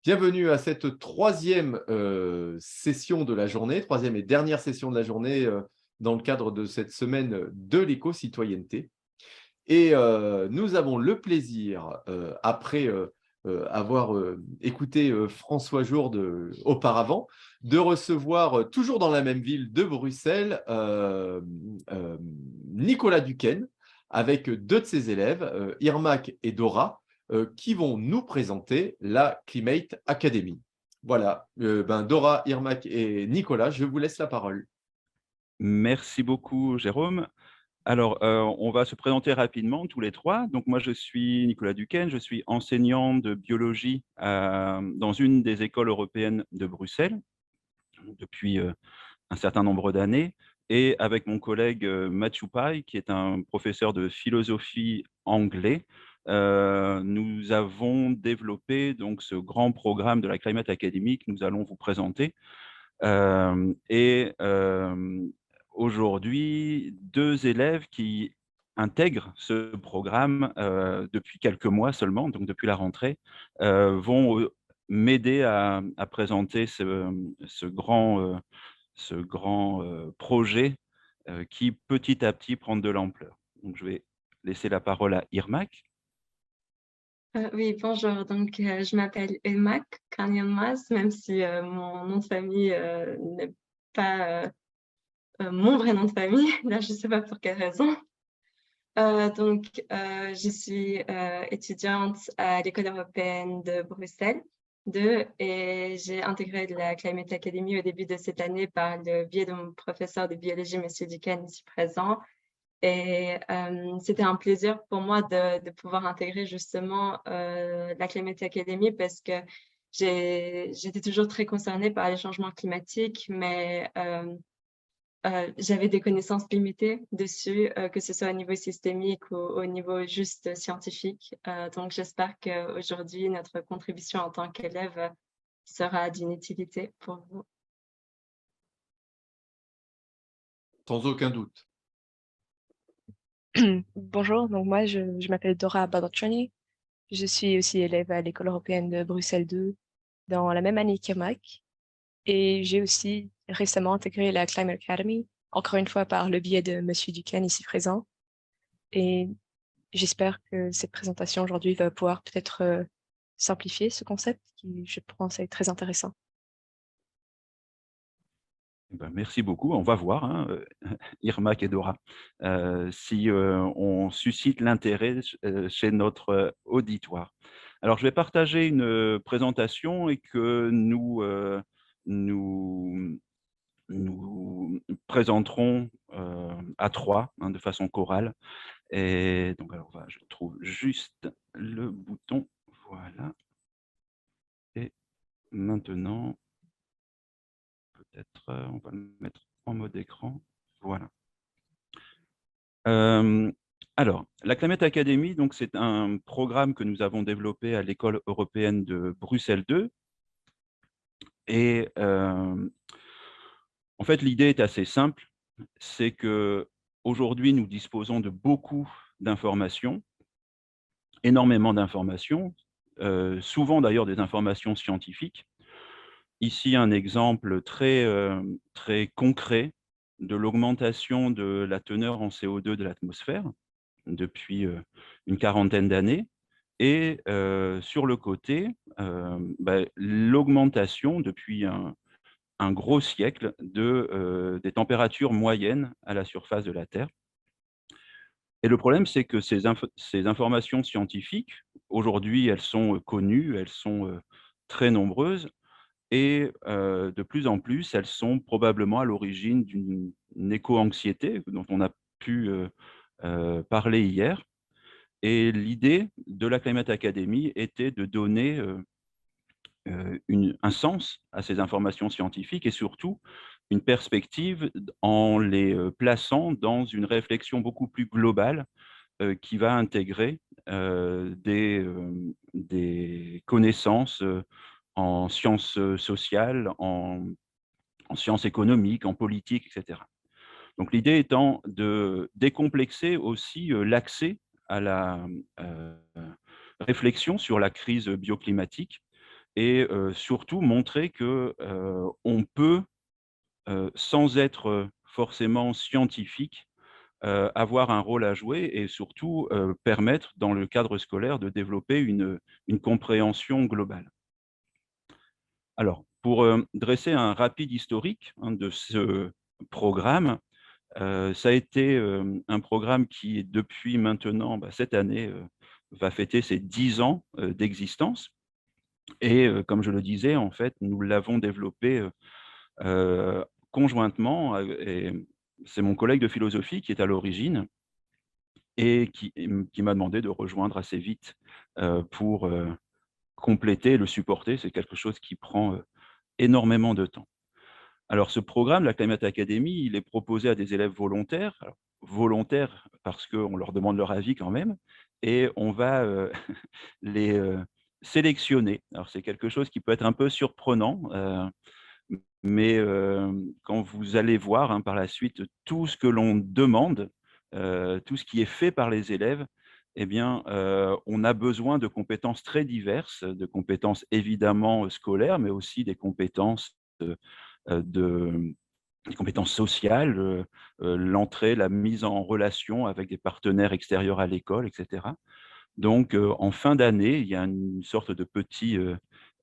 Bienvenue à cette troisième session de la journée, troisième et dernière session de la journée dans le cadre de cette semaine de l'éco-citoyenneté. Et nous avons le plaisir, après avoir écouté François Jourde auparavant, de recevoir, toujours dans la même ville de Bruxelles, euh, Nicolas Duquesne, avec deux de ses élèves, Irmak et Dora, qui vont nous présenter la Climate Academy. Voilà, Dora, Irmak et Nicolas, je vous laisse la parole. Merci beaucoup, Jérôme. Alors, on va se présenter rapidement tous les trois. Donc, moi, je suis Nicolas Duquesne, je suis enseignant de biologie dans une des écoles européennes de Bruxelles depuis un certain nombre d'années. Et avec mon collègue Mathieu Pai, qui est un professeur de philosophie anglais, nous avons développé donc ce grand programme de la Climate Academy que nous allons vous présenter. Aujourd'hui, deux élèves qui intègrent ce programme depuis quelques mois seulement, donc depuis la rentrée, vont m'aider à présenter ce grand projet qui petit à petit prend de l'ampleur. Donc, je vais laisser la parole à Irmak. Oui, bonjour. Donc, je m'appelle Emak Kanyanmaz, même si mon nom de famille n'est pas mon vrai nom de famille. Là, je ne sais pas pour quelle raison. Je suis étudiante à l'École européenne de Bruxelles 2 et j'ai intégré la Climate Academy au début de cette année par le biais de mon professeur de biologie, Monsieur Duquesne, ici présent. Et c'était un plaisir pour moi de pouvoir intégrer justement la Climate Academy parce que j'étais toujours très concernée par les changements climatiques, mais j'avais des connaissances limitées dessus, que ce soit au niveau systémique ou au niveau juste scientifique. Donc, j'espère qu'aujourd'hui, notre contribution en tant qu'élève sera d'une utilité pour vous. Sans aucun doute. Bonjour, donc moi je m'appelle Dora Baloccioni. Je suis aussi élève à l'École européenne de Bruxelles 2 dans la même année qu'Irmak. Et j'ai aussi récemment intégré la Climate Academy, encore une fois par le biais de Monsieur Duquesne ici présent. Et j'espère que cette présentation aujourd'hui va pouvoir peut-être simplifier ce concept qui, je pense, est très intéressant. Merci beaucoup. On va voir, hein, Irmak et Dora, si on suscite l'intérêt chez notre auditoire. Alors, je vais partager une présentation et que nous présenterons à trois, hein, de façon chorale. Et donc, alors, je trouve juste le bouton. Voilà. Et maintenant, peut-être, on va le mettre en mode écran. Voilà. Alors, la Climate Academy, donc, c'est un programme que nous avons développé à l'École européenne de Bruxelles 2. Et en fait, l'idée est assez simple. C'est qu'aujourd'hui, nous disposons de beaucoup d'informations, énormément d'informations, souvent d'ailleurs des informations scientifiques. Ici, un exemple très concret de l'augmentation de la teneur en CO2 de l'atmosphère depuis une quarantaine d'années. Et sur le côté, l'augmentation depuis un gros siècle des températures moyennes à la surface de la Terre. Et le problème, c'est que ces informations scientifiques, aujourd'hui, elles sont connues, elles sont très nombreuses, et de plus en plus, elles sont probablement à l'origine d'une éco-anxiété dont on a pu parler hier. Et l'idée de la Climate Academy était de donner un sens à ces informations scientifiques et surtout une perspective en les plaçant dans une réflexion beaucoup plus globale qui va intégrer des connaissances en sciences sociales, en sciences économiques, en politique, etc. Donc l'idée étant de décomplexer aussi l'accès à la réflexion sur la crise bioclimatique et surtout montrer que on peut, sans être forcément scientifique, avoir un rôle à jouer et surtout permettre, dans le cadre scolaire, de développer une compréhension globale. Alors, pour dresser un rapide historique de ce programme, ça a été un programme qui, depuis maintenant, cette année, va fêter ses 10 ans d'existence. Et comme je le disais, en fait, nous l'avons développé conjointement, et c'est mon collègue de philosophie qui est à l'origine et qui m'a demandé de rejoindre assez vite pour compléter et le supporter. C'est quelque chose qui prend énormément de temps. Alors ce programme, la Climate Academy, il est proposé à des élèves volontaires. Alors, volontaires parce qu'on leur demande leur avis quand même, et on va les sélectionner. Alors c'est quelque chose qui peut être un peu surprenant, mais quand vous allez voir par la suite tout ce que l'on demande, tout ce qui est fait par les élèves, eh bien, on a besoin de compétences très diverses, de compétences évidemment scolaires, mais aussi des compétences des compétences sociales, l'entrée, la mise en relation avec des partenaires extérieurs à l'école, etc. Donc, en fin d'année, il y a une sorte de petit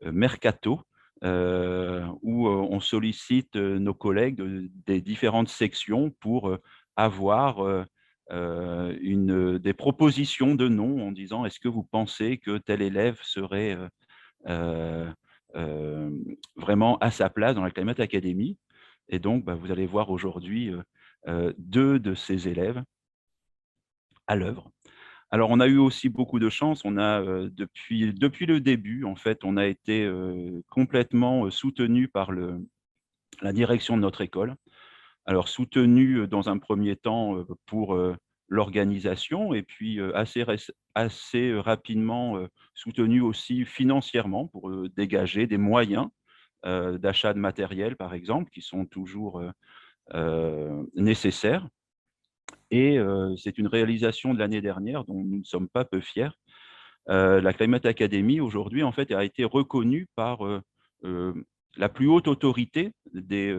mercato où on sollicite nos collègues des différentes sections pour avoir des propositions de noms en disant: «Est-ce que vous pensez que tel élève serait euh, vraiment à sa place dans la Climate Academy?» Et donc, vous allez voir aujourd'hui 2 de ces élèves à l'œuvre. Alors, on a eu aussi beaucoup de chance. On a, depuis le début, en fait, on a été complètement soutenu par la direction de notre école. Alors, soutenu dans un premier temps pour l'organisation, et puis assez rapidement soutenu aussi financièrement pour dégager des moyens d'achat de matériel, par exemple, qui sont toujours nécessaires. Et c'est une réalisation de l'année dernière dont nous ne sommes pas peu fiers. La Climate Academy, aujourd'hui, en fait, a été reconnue par la plus haute autorité des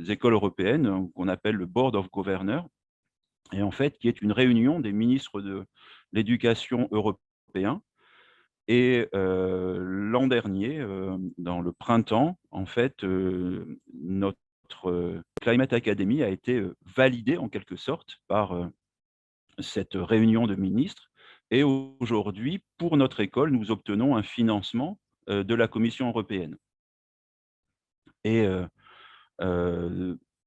écoles européennes, qu'on appelle le Board of Governors, et en fait, qui est une réunion des ministres de l'éducation européens. Et l'an dernier, dans le printemps, en fait, notre Climate Academy a été validée en quelque sorte par cette réunion de ministres. Et aujourd'hui, pour notre école, nous obtenons un financement de la Commission européenne. Et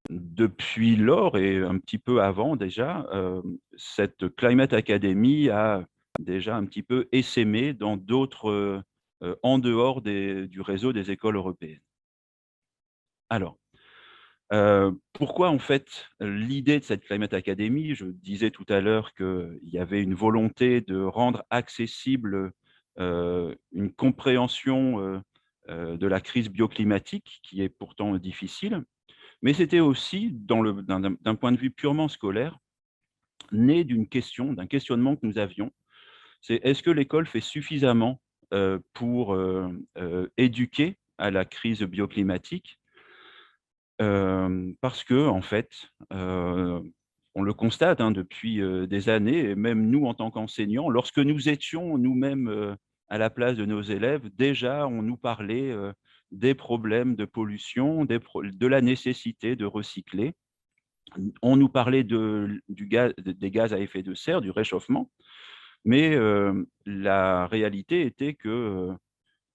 depuis lors, et un petit peu avant déjà, cette Climate Academy a déjà un petit peu essaimé dans d'autres, en dehors du réseau des écoles européennes. Alors, pourquoi en fait l'idée de cette Climate Academy? Je disais tout à l'heure qu'il y avait une volonté de rendre accessible une compréhension de la crise bioclimatique, qui est pourtant difficile, mais c'était aussi, d'un point de vue purement scolaire, né d'un questionnement que nous avions. C'est: est-ce que l'école fait suffisamment pour éduquer à la crise bioclimatique? Parce que en fait, on le constate depuis des années, et même nous en tant qu'enseignants, lorsque nous étions nous-mêmes à la place de nos élèves, déjà on nous parlait des problèmes de pollution, de la nécessité de recycler. On nous parlait des gaz à effet de serre, du réchauffement, mais la réalité était que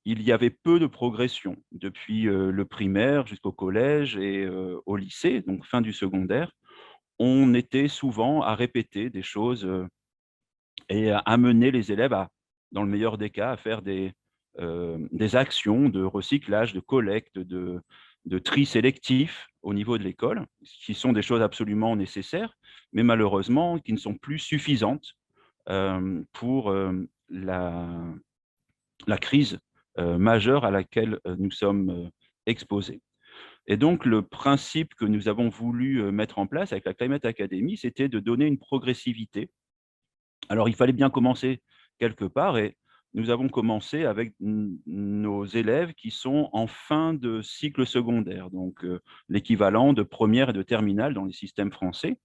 il y avait peu de progression depuis le primaire jusqu'au collège et au lycée, donc fin du secondaire. On était souvent à répéter des choses et à amener les élèves dans le meilleur des cas, à faire des actions de recyclage, de collecte, de tri sélectif au niveau de l'école, qui sont des choses absolument nécessaires, mais malheureusement qui ne sont plus suffisantes pour la crise majeure à laquelle nous sommes exposés. Et donc, le principe que nous avons voulu mettre en place avec la Climate Academy, c'était de donner une progressivité. Alors, il fallait bien commencer quelque part, et nous avons commencé avec nos élèves qui sont en fin de cycle secondaire, donc l'équivalent de première et de terminale dans les systèmes français.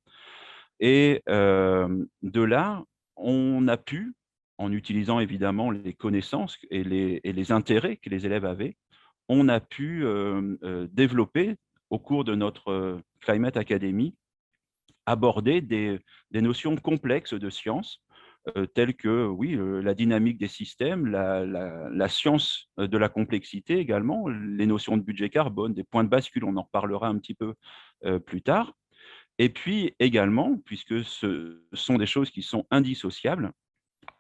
Et de là, on a pu, en utilisant évidemment les connaissances et les intérêts que les élèves avaient, on a pu développer au cours de notre Climate Academy, aborder des notions complexes de sciences, telles que oui, la dynamique des systèmes, la science de la complexité également, les notions de budget carbone, des points de bascule, on en reparlera un petit peu plus tard. Et puis également, puisque ce sont des choses qui sont indissociables,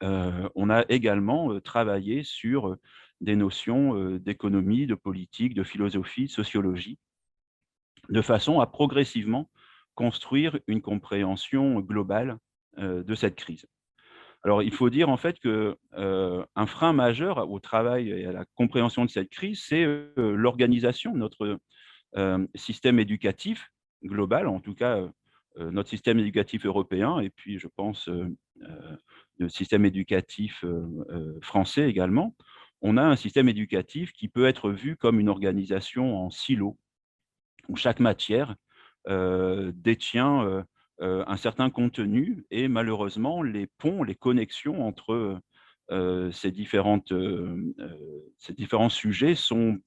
on a également travaillé sur des notions d'économie, de politique, de philosophie, de sociologie, de façon à progressivement construire une compréhension globale de cette crise. Alors, il faut dire en fait qu'un frein majeur au travail et à la compréhension de cette crise, c'est l'organisation de notre système éducatif global, en tout cas notre système éducatif européen, et puis je pense le système éducatif français également. On a un système éducatif qui peut être vu comme une organisation en silo, où chaque matière détient un certain contenu et malheureusement les ponts, les connexions entre ces différents sujets sont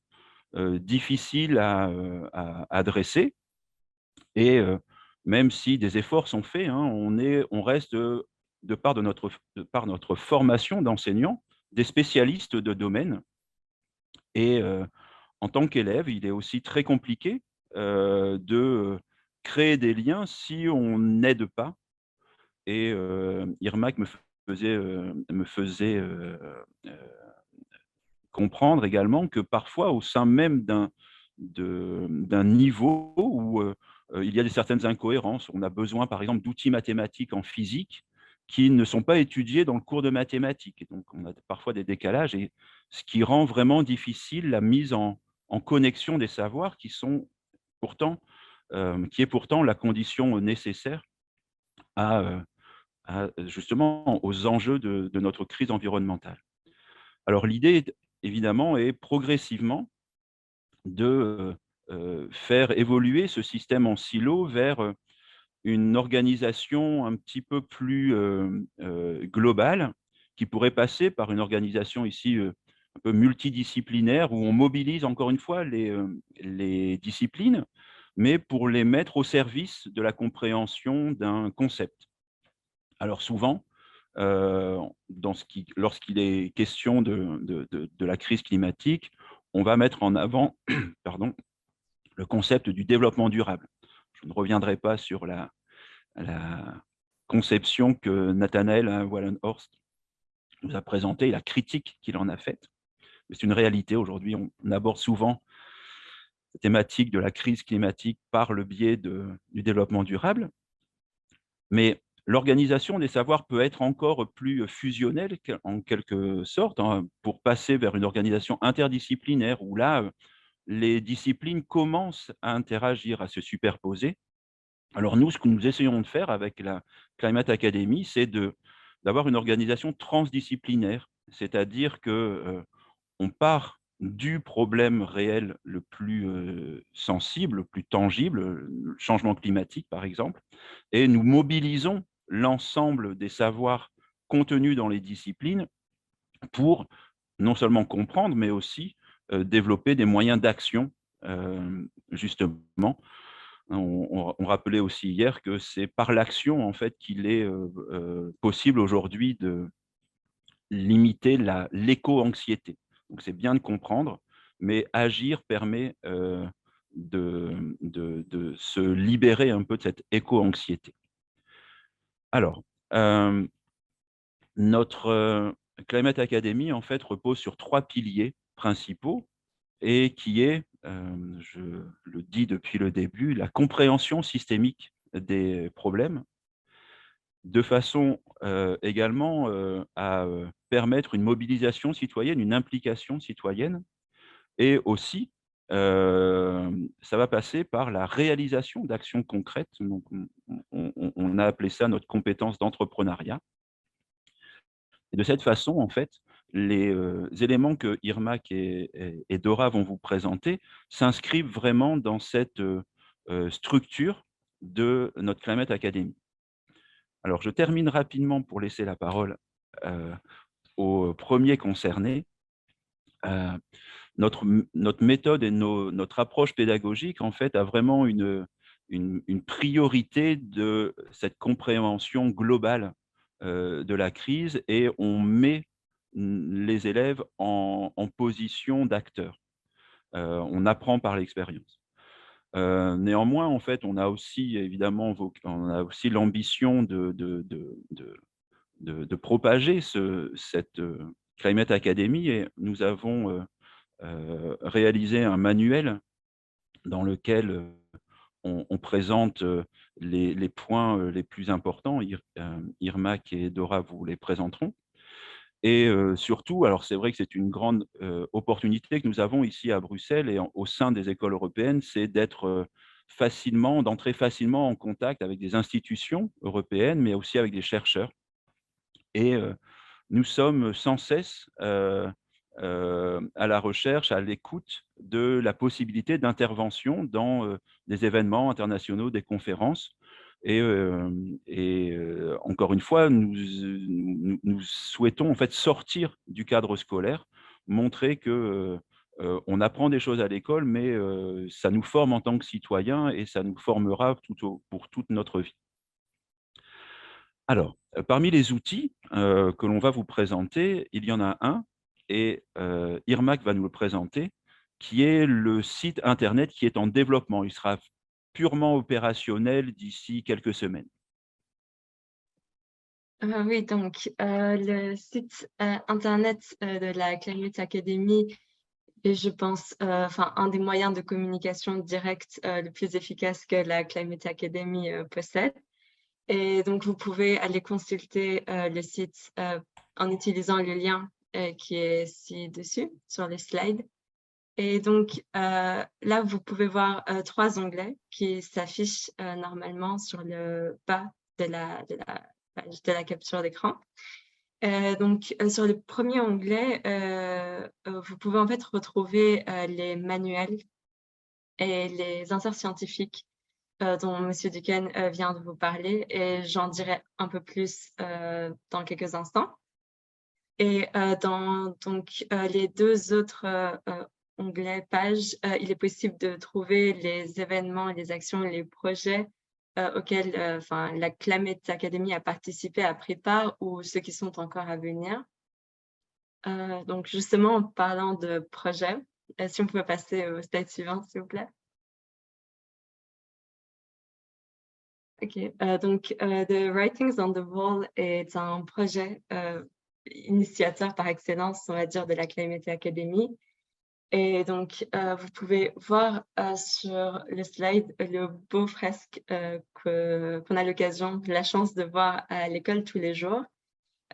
difficiles à adresser. Et même si des efforts sont faits, hein, on reste, de par notre formation d'enseignants, des spécialistes de domaine. Et en tant qu'élève, il est aussi très compliqué de créer des liens si on n'aide pas. Et Irmak me faisait comprendre également que parfois, au sein même d'un niveau où il y a certaines incohérences, on a besoin par exemple d'outils mathématiques en physique qui ne sont pas étudiés dans le cours de mathématiques. Et donc, on a parfois des décalages, et ce qui rend vraiment difficile la mise en connexion des savoirs qui est pourtant la condition nécessaire à justement aux enjeux de notre crise environnementale. Alors l'idée, évidemment, est progressivement de faire évoluer ce système en silo vers une organisation un petit peu plus globale, qui pourrait passer par une organisation ici un peu multidisciplinaire, où on mobilise encore une fois les disciplines, mais pour les mettre au service de la compréhension d'un concept. Alors souvent, lorsqu'il est question de la crise climatique, on va mettre en avant pardon, le concept du développement durable. Je ne reviendrai pas sur la conception que Nathanael Wallenhorst nous a présentée et la critique qu'il en a faite. C'est une réalité aujourd'hui. On aborde souvent la thématique de la crise climatique par le biais du développement durable. Mais l'organisation des savoirs peut être encore plus fusionnelle, en quelque sorte, hein, pour passer vers une organisation interdisciplinaire où là, les disciplines commencent à interagir, à se superposer. Alors nous, ce que nous essayons de faire avec la Climate Academy, c'est d'avoir une organisation transdisciplinaire, c'est-à-dire que on part du problème réel le plus sensible, le plus tangible, le changement climatique par exemple, et nous mobilisons l'ensemble des savoirs contenus dans les disciplines pour non seulement comprendre, mais aussi développer des moyens d'action, justement. On rappelait aussi hier que c'est par l'action en fait qu'il est possible aujourd'hui de limiter l'éco-anxiété. Donc c'est bien de comprendre, mais agir permet de se libérer un peu de cette éco-anxiété. Alors, notre Climate Academy en fait repose sur 3 piliers principaux, et qui est, je le dis depuis le début, la compréhension systémique des problèmes, de façon également à permettre une mobilisation citoyenne, une implication citoyenne, et aussi ça va passer par la réalisation d'actions concrètes. Donc, on a appelé ça notre compétence d'entrepreneuriat. Et de cette façon, en fait, les éléments que Irmak et Dora vont vous présenter s'inscrivent vraiment dans cette structure de notre Climate Academy. Alors, je termine rapidement pour laisser la parole aux premiers concernés. Notre méthode et notre approche pédagogique, en fait, a vraiment une priorité de cette compréhension globale de la crise, et on met les élèves en position d'acteurs. On apprend par l'expérience. Néanmoins, en fait, on a aussi évidemment l'ambition de propager cette Climate Academy, et nous avons réalisé un manuel dans lequel on présente les points les plus importants. Irmak et Dora vous les présenteront. Et surtout, alors c'est vrai que c'est une grande opportunité que nous avons ici à Bruxelles et au sein des écoles européennes, c'est d'entrer facilement en contact avec des institutions européennes, mais aussi avec des chercheurs. Et nous sommes sans cesse à la recherche, à l'écoute de la possibilité d'intervention dans des événements internationaux, des conférences. Et encore une fois, nous souhaitons en fait sortir du cadre scolaire, montrer que on apprend des choses à l'école, mais ça nous forme en tant que citoyens et ça nous formera pour toute notre vie. Alors, parmi les outils que l'on va vous présenter, il y en a un, et Irmak va nous le présenter, qui est le site internet qui est en développement. Il sera purement opérationnel d'ici quelques semaines. Oui, donc le site internet de la Climate Academy est, je pense, un des moyens de communication directe le plus efficace que la Climate Academy possède. Et donc, vous pouvez aller consulter le site en utilisant le lien qui est ci-dessus, sur le slide. Et donc, là, vous pouvez voir 3 onglets qui s'affichent normalement sur le bas de la page de la capture d'écran. Donc, sur le premier onglet, vous pouvez en fait retrouver les manuels et les inserts scientifiques dont M. Duquesne vient de vous parler, et j'en dirai un peu plus dans quelques instants. Et dans les 2 autres onglets pages, il est possible de trouver les événements, les actions, les projets auxquels la Climate Academy a participé, a pris part, ou ceux qui sont encore à venir. Donc justement, en parlant de projets, si on pouvait passer au slide suivant, s'il vous plaît. Ok, donc The Writings on the Wall est un projet initiateur par excellence, on va dire, de la Climate Academy. Et donc, vous pouvez voir sur le slide le beau fresque qu'on a la chance de voir à l'école tous les jours.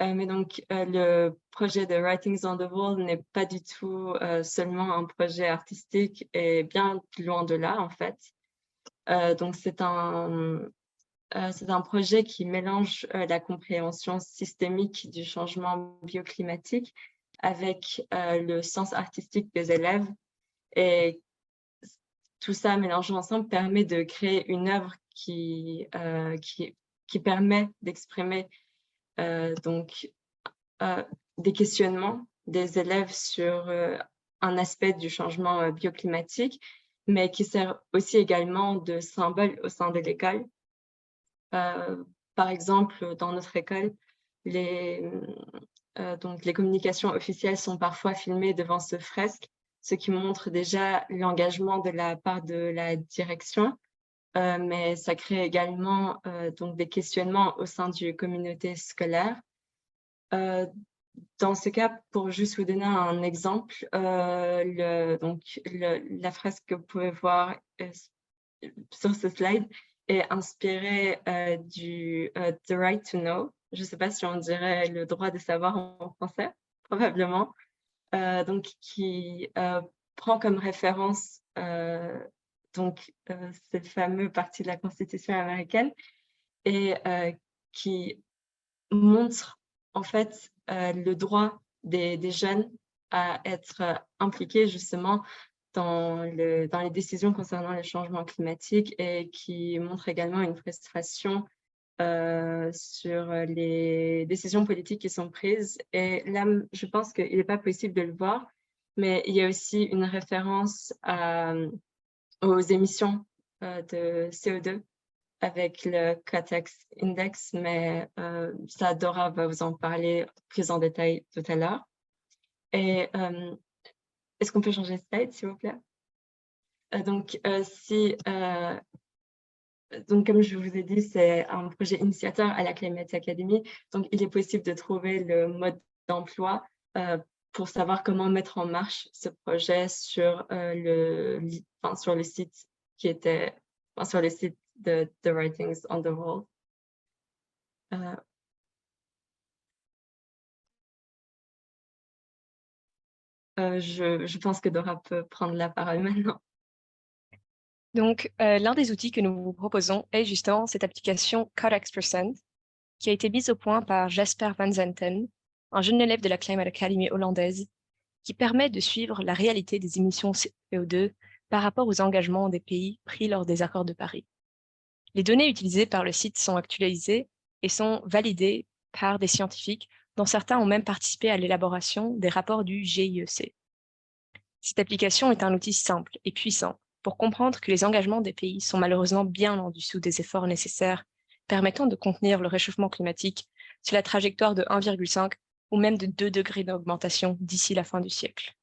Mais donc, le projet de Writings on the Wall n'est pas du tout seulement un projet artistique, et bien loin de là, en fait. Donc, c'est un projet qui mélange la compréhension systémique du changement bioclimatique avec le sens artistique des élèves. Et tout ça mélangé ensemble permet de créer une œuvre qui permet d'exprimer des questionnements des élèves sur un aspect du changement bioclimatique, mais qui sert aussi également de symbole au sein de l'école. Par exemple, dans notre école, les communications officielles sont parfois filmées devant ce fresque, ce qui montre déjà l'engagement de la part de la direction, mais ça crée également des questionnements au sein du communauté scolaire. Dans ce cas, pour juste vous donner un exemple, la fresque que vous pouvez voir sur ce slide est inspirée du The Right to Know. Je ne sais pas si on dirait le droit de savoir en français, probablement. Qui prend comme référence ce fameux parti de la Constitution américaine, et qui montre en fait le droit des jeunes à être impliqués justement dans les décisions concernant le changement climatique et qui montre également une frustration sur les décisions politiques qui sont prises. Et là, je pense qu'il n'est pas possible de le voir, mais il y a aussi une référence aux émissions de CO2 avec le CATEX Index, mais ça, Dora va vous en parler plus en détail tout à l'heure. Et est-ce qu'on peut changer de slide, s'il vous plaît? Donc, donc, comme je vous ai dit, c'est un projet initiateur à la Climate Academy. Donc, il est possible de trouver le mode d'emploi pour savoir comment mettre en marche ce projet sur sur le site qui était, sur le site de The Writings on the Wall. Je pense que Dora peut prendre la parole maintenant. Donc, l'un des outils que nous vous proposons est justement cette application Codex%, qui a été mise au point par Jasper Van Zanten, un jeune élève de la Climate Academy hollandaise, qui permet de suivre la réalité des émissions CO2 par rapport aux engagements des pays pris lors des accords de Paris. Les données utilisées par le site sont actualisées et sont validées par des scientifiques, dont certains ont même participé à l'élaboration des rapports du GIEC. Cette application est un outil simple et puissant pour comprendre que les engagements des pays sont malheureusement bien en dessous des efforts nécessaires permettant de contenir le réchauffement climatique sur la trajectoire de 1,5 ou même de 2 degrés d'augmentation d'ici la fin du siècle.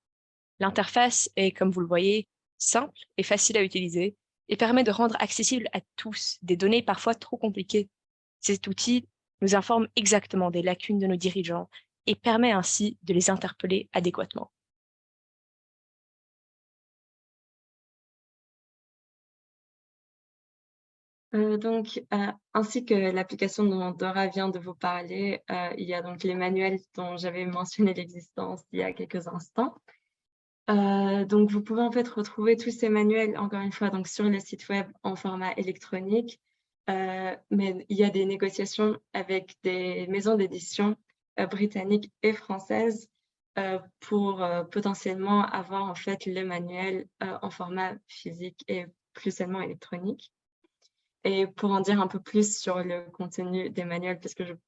L'interface est, comme vous le voyez, simple et facile à utiliser et permet de rendre accessible à tous des données parfois trop compliquées. Cet outil nous informe exactement des lacunes de nos dirigeants et permet ainsi de les interpeller adéquatement. Donc, ainsi que l'application dont Dora vient de vous parler, il y a donc les manuels dont j'avais mentionné l'existence il y a quelques instants. Donc, vous pouvez en fait retrouver tous ces manuels, encore une fois, donc sur le site web en format électronique. Mais il y a des négociations avec des maisons d'édition britanniques et françaises pour potentiellement avoir en fait le manuel en format physique et plus seulement électronique. Et pour en dire un peu plus sur le contenu des manuels,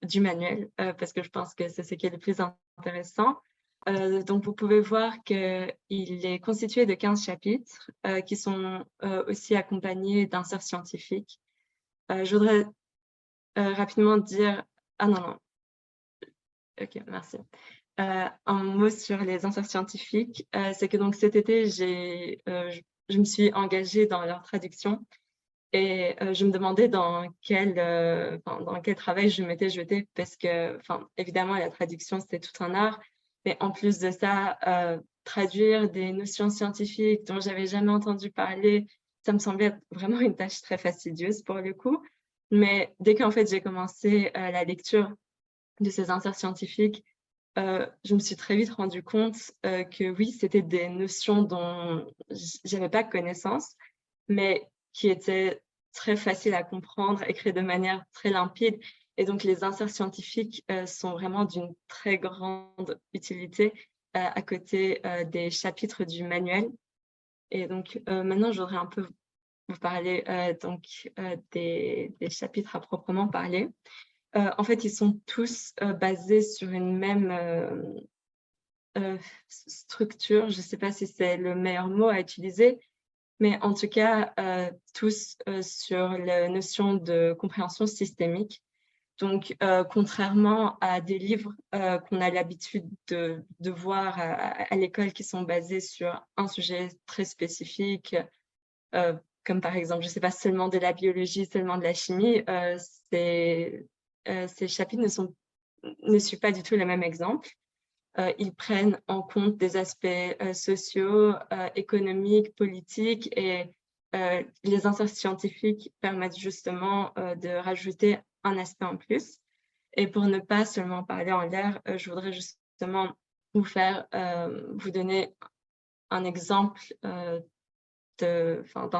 du manuel, parce que je pense que c'est ce qui est le plus intéressant. Donc, vous pouvez voir qu'il est constitué de 15 chapitres qui sont aussi accompagnés d'inserts scientifiques. Je voudrais rapidement dire... Ah non, non. OK, merci. Un mot sur les inserts scientifiques, c'est que donc cet été, je me suis engagée dans leur traduction. Et je me demandais dans quel travail je m'étais jetée parce que, évidemment, la traduction, c'est tout un art. Mais en plus de ça, traduire des notions scientifiques dont j'avais jamais entendu parler, ça me semblait être vraiment une tâche très fastidieuse pour le coup. Mais dès qu'en fait, j'ai commencé la lecture de ces inserts scientifiques, je me suis très vite rendu compte que oui, c'était des notions dont j'avais pas connaissance, mais qui étaient très faciles à comprendre, écrites de manière très limpide. Et donc, les inserts scientifiques sont vraiment d'une très grande utilité à côté des chapitres du manuel. Et donc, maintenant, je voudrais un peu vous parler des chapitres à proprement parler. En fait, ils sont tous basés sur une même structure. Je ne sais pas si c'est le meilleur mot à utiliser, mais en tout cas, tous sur la notion de compréhension systémique. Donc, contrairement à des livres qu'on a l'habitude de voir à l'école qui sont basés sur un sujet très spécifique, comme par exemple, je ne sais pas, seulement de la biologie, seulement de la chimie, ces chapitres ne suivent pas du tout le même exemple. Ils prennent en compte des aspects sociaux, économiques, politiques et les inserts scientifiques permettent justement de rajouter un aspect en plus. Et pour ne pas seulement parler en l'air, je voudrais justement vous donner un exemple d'un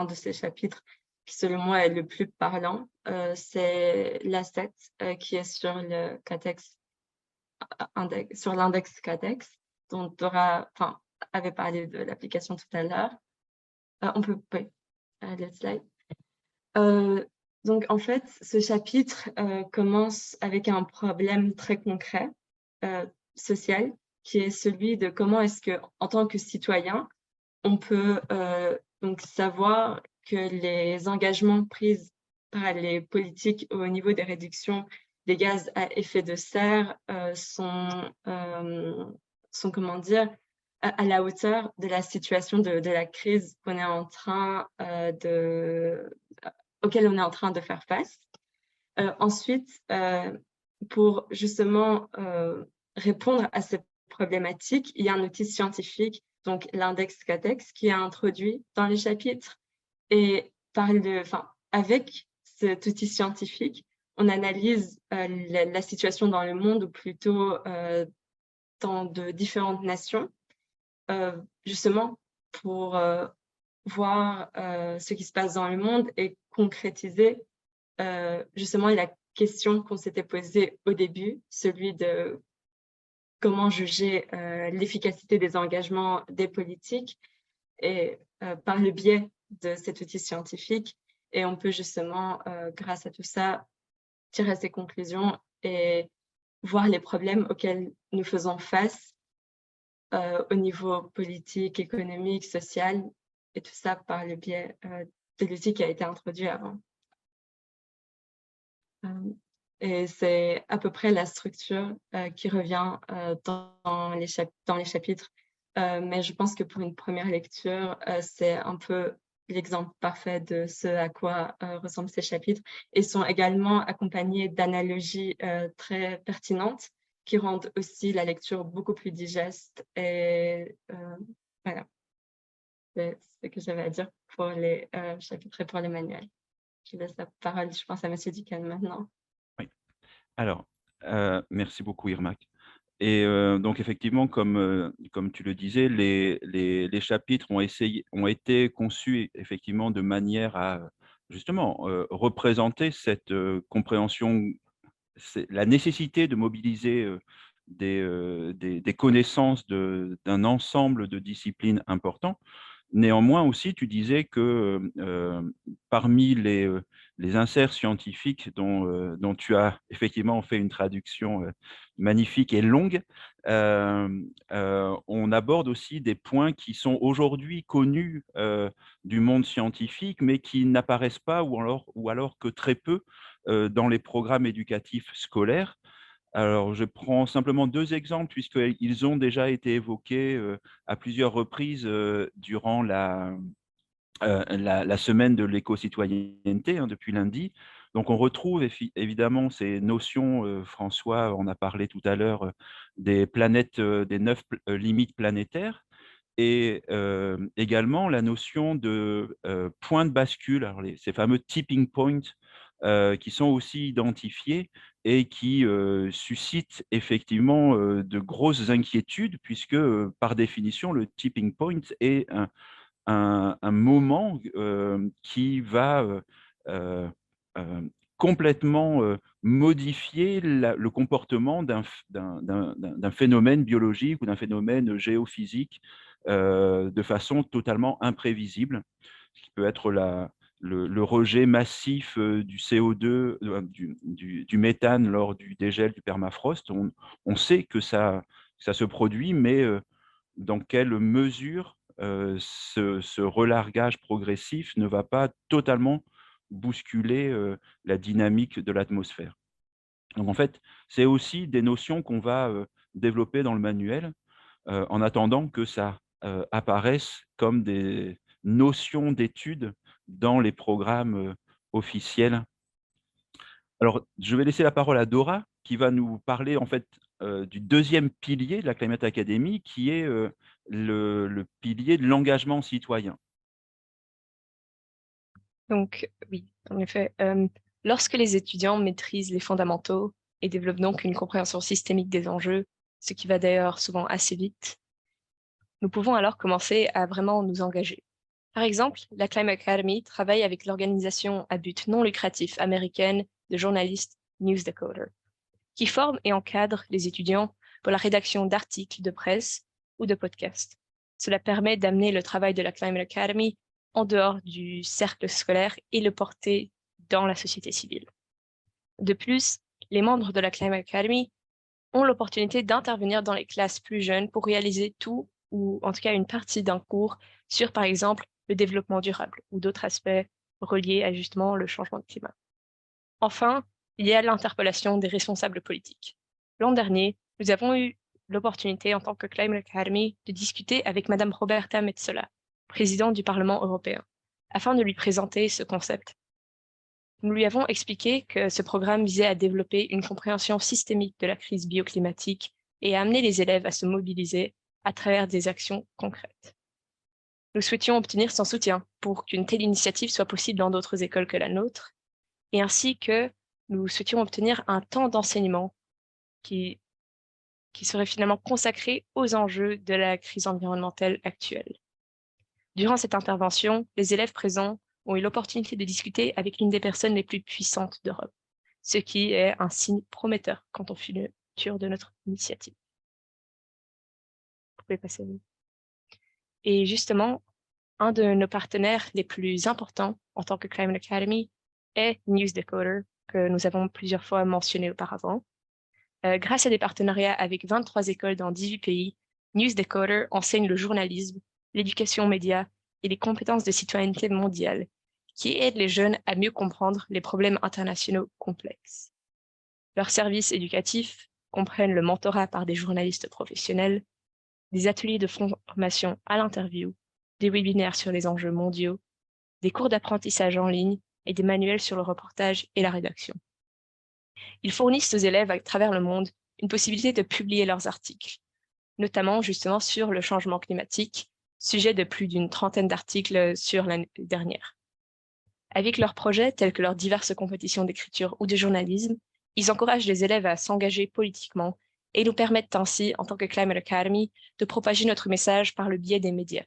de ces chapitres qui, selon moi, est le plus parlant. C'est l'asset qui est sur le CATEX sur l'index Cadex, dont Dora avait parlé de l'application tout à l'heure. On peut, oui, le slide. Donc, en fait, ce chapitre commence avec un problème très concret, social, qui est celui de comment est-ce que, en tant que citoyen, on peut donc savoir que les engagements pris par les politiques au niveau des réductions des gaz à effet de serre sont, comment dire, à la hauteur de la situation de la crise qu'on est en train auquel on est en train de faire face. Ensuite, pour justement répondre à cette problématique, il y a un outil scientifique, donc l'index Cadex, qui est introduit dans les chapitres. Et avec cet outil scientifique, on analyse la situation dans le monde, ou plutôt dans de différentes nations, justement pour voir ce qui se passe dans le monde et concrétiser justement la question qu'on s'était posée au début, celui de comment juger l'efficacité des engagements des politiques, et par le biais de cet outil scientifique. Et on peut justement, grâce à tout ça, tirer ses conclusions et voir les problèmes auxquels nous faisons face au niveau politique, économique, social, et tout ça par le biais de l'outil qui a été introduit avant. Et c'est à peu près la structure qui revient dans les chapitres. Mais je pense que pour une première lecture, c'est un peu l'exemple parfait de ce à quoi ressemblent ces chapitres, et sont également accompagnés d'analogies très pertinentes qui rendent aussi la lecture beaucoup plus digeste. Et voilà, c'est ce que j'avais à dire pour les chapitres et pour les manuels. Je laisse la parole, je pense, à M. Dicken maintenant. Oui. Alors, merci beaucoup, Irmak. Et donc, effectivement, comme tu le disais, les chapitres ont été conçus effectivement de manière à justement représenter cette compréhension, la nécessité de mobiliser des connaissances d'un ensemble de disciplines importants. Néanmoins aussi, tu disais que parmi les inserts scientifiques dont tu as effectivement fait une traduction magnifique et longue, on aborde aussi des points qui sont aujourd'hui connus du monde scientifique, mais qui n'apparaissent pas ou alors que très peu dans les programmes éducatifs scolaires. Alors, je prends simplement 2 exemples, puisqu'ils ont déjà été évoqués à plusieurs reprises durant la semaine de l'éco-citoyenneté, depuis lundi. Donc, on retrouve évidemment ces notions, François en a parlé tout à l'heure, des planètes, des 9 limites planétaires, et également la notion de point de bascule, alors ces fameux tipping points, qui sont aussi identifiés et qui suscitent effectivement de grosses inquiétudes, puisque par définition, le tipping point est un moment qui va complètement modifier le comportement d'un phénomène biologique ou d'un phénomène géophysique de façon totalement imprévisible, ce qui peut être le rejet massif du CO2, du méthane lors du dégel du permafrost. On sait que ça se produit, mais dans quelle mesure ce relargage progressif ne va pas totalement bousculer la dynamique de l'atmosphère. Donc en fait, c'est aussi des notions qu'on va développer dans le manuel en attendant que ça apparaisse comme des notions d'études dans les programmes officiels. Alors, je vais laisser la parole à Dora, qui va nous parler en fait du 2e pilier de la Climate Academy, qui est le pilier de l'engagement citoyen. Donc, oui, en effet, lorsque les étudiants maîtrisent les fondamentaux et développent donc une compréhension systémique des enjeux, ce qui va d'ailleurs souvent assez vite, nous pouvons alors commencer à vraiment nous engager. Par exemple, la Climate Academy travaille avec l'organisation à but non lucratif américaine de journalistes News Decoder. qui forme et encadre les étudiants pour la rédaction d'articles de presse ou de podcasts. Cela permet d'amener le travail de la Climate Academy en dehors du cercle scolaire et le porter dans la société civile. De plus, les membres de la Climate Academy ont l'opportunité d'intervenir dans les classes plus jeunes pour réaliser tout ou en tout cas une partie d'un cours sur, par exemple, le développement durable ou d'autres aspects reliés à justement le changement de climat. Enfin, il y a l'interpellation des responsables politiques. L'an dernier, nous avons eu l'opportunité en tant que Climate Academy de discuter avec Madame Roberta Metsola, présidente du Parlement européen, afin de lui présenter ce concept. Nous lui avons expliqué que ce programme visait à développer une compréhension systémique de la crise bioclimatique et à amener les élèves à se mobiliser à travers des actions concrètes. Nous souhaitions obtenir son soutien pour qu'une telle initiative soit possible dans d'autres écoles que la nôtre, et ainsi que nous souhaitions obtenir un temps d'enseignement qui serait finalement consacré aux enjeux de la crise environnementale actuelle. Durant cette intervention, les élèves présents ont eu l'opportunité de discuter avec l'une des personnes les plus puissantes d'Europe, ce qui est un signe prometteur quant au futur de notre initiative. Vous pouvez passer. Et justement, un de nos partenaires les plus importants en tant que Climate Academy est NewsDecoder, que nous avons plusieurs fois mentionné auparavant. Grâce à des partenariats avec 23 écoles dans 18 pays, NewsDecoder enseigne le journalisme, l'éducation aux médias et les compétences de citoyenneté mondiale, qui aident les jeunes à mieux comprendre les problèmes internationaux complexes. Leurs services éducatifs comprennent le mentorat par des journalistes professionnels, des ateliers de formation à l'interview, des webinaires sur les enjeux mondiaux, des cours d'apprentissage en ligne et des manuels sur le reportage et la rédaction. Ils fournissent aux élèves à travers le monde une possibilité de publier leurs articles, notamment justement sur le changement climatique, sujet de plus d'une trentaine d'articles sur l'année dernière. Avec leurs projets, tels que leurs diverses compétitions d'écriture ou de journalisme, ils encouragent les élèves à s'engager politiquement et nous permettent ainsi, en tant que Climate Academy, de propager notre message par le biais des médias.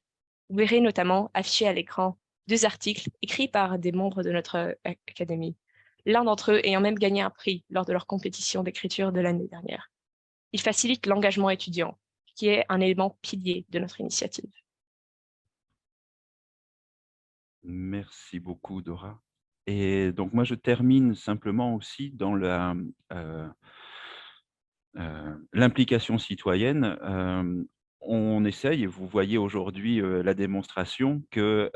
Vous verrez notamment affichés à l'écran 2 articles écrits par des membres de notre académie, l'un d'entre eux ayant même gagné un prix lors de leur compétition d'écriture de l'année dernière. Ils facilitent l'engagement étudiant, qui est un élément pilier de notre initiative. Merci beaucoup, Dora. Et donc, moi, je termine simplement aussi dans l'implication citoyenne. On essaye, et vous voyez aujourd'hui la démonstration, que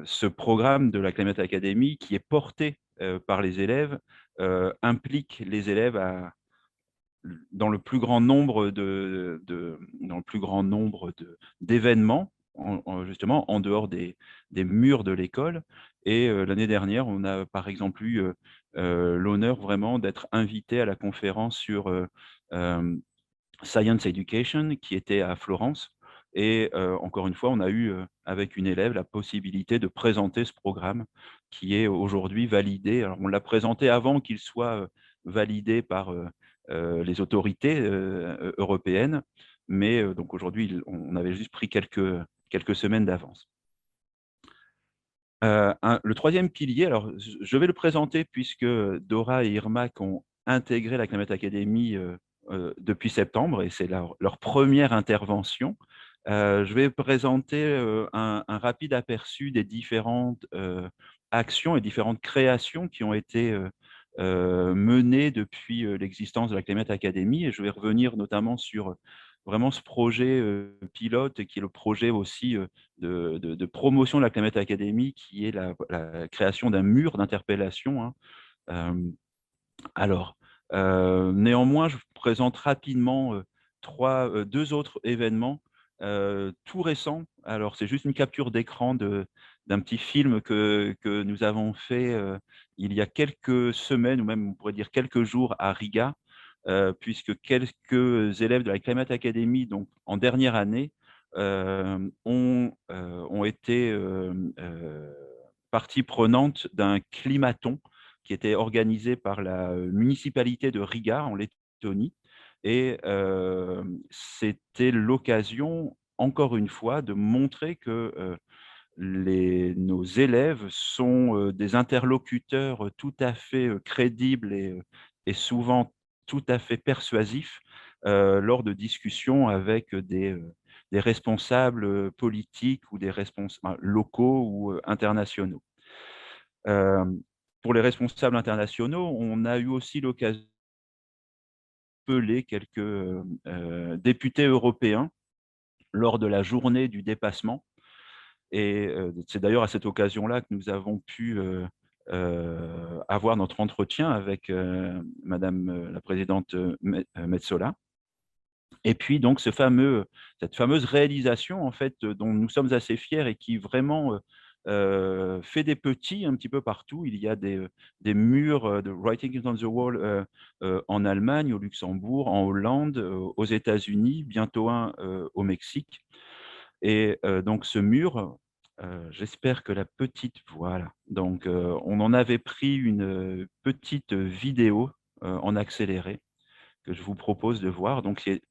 ce programme de la Climate Academy, qui est porté par les élèves, implique les élèves dans le plus grand nombre d'événements, justement en dehors des murs de l'école. Et l'année dernière, on a par exemple eu l'honneur vraiment d'être invité à la conférence sur Science Education qui était à Florence. Et encore une fois, on a eu avec une élève la possibilité de présenter ce programme qui est aujourd'hui validé. Alors, on l'a présenté avant qu'il soit validé par les autorités européennes, mais donc aujourd'hui, on avait juste pris quelques semaines d'avance. Le troisième pilier, alors je vais le présenter puisque Dora et Irmak ont intégré la Climate Academy depuis septembre et c'est leur première intervention. Je vais présenter un rapide aperçu des différentes actions et différentes créations qui ont été menées depuis l'existence de la Climate Academy, et je vais revenir notamment sur vraiment ce projet pilote qui est le projet aussi de promotion de la Climate Academy, qui est la création d'un mur d'interpellation. Alors, néanmoins, je vous présente rapidement deux autres événements tout récents. Alors, c'est juste une capture d'écran d'un petit film que nous avons fait il y a quelques semaines, ou même on pourrait dire quelques jours à Riga, puisque quelques élèves de la Climate Academy, donc en dernière année, ont été partie prenante d'un climaton qui était organisé par la municipalité de Riga en Lettonie. Et c'était l'occasion, encore une fois, de montrer que nos élèves sont des interlocuteurs tout à fait crédibles est souvent tout à fait persuasif lors de discussions avec des responsables politiques ou des responsables locaux ou internationaux. Pour les responsables internationaux, on a eu aussi l'occasion d'appeler quelques députés européens lors de la journée du dépassement. Et c'est d'ailleurs à cette occasion-là que nous avons pu avoir notre entretien avec Madame la présidente Metsola. Et puis donc cette fameuse réalisation en fait dont nous sommes assez fiers et qui vraiment fait des petits un petit peu partout. Il y a des murs de Writing on the Wall en Allemagne, au Luxembourg, en Hollande, aux États-Unis, bientôt un au Mexique. Et donc ce mur, j'espère que la petite, voilà. Donc on en avait pris une petite vidéo en accéléré que je vous propose de voir. Donc c'est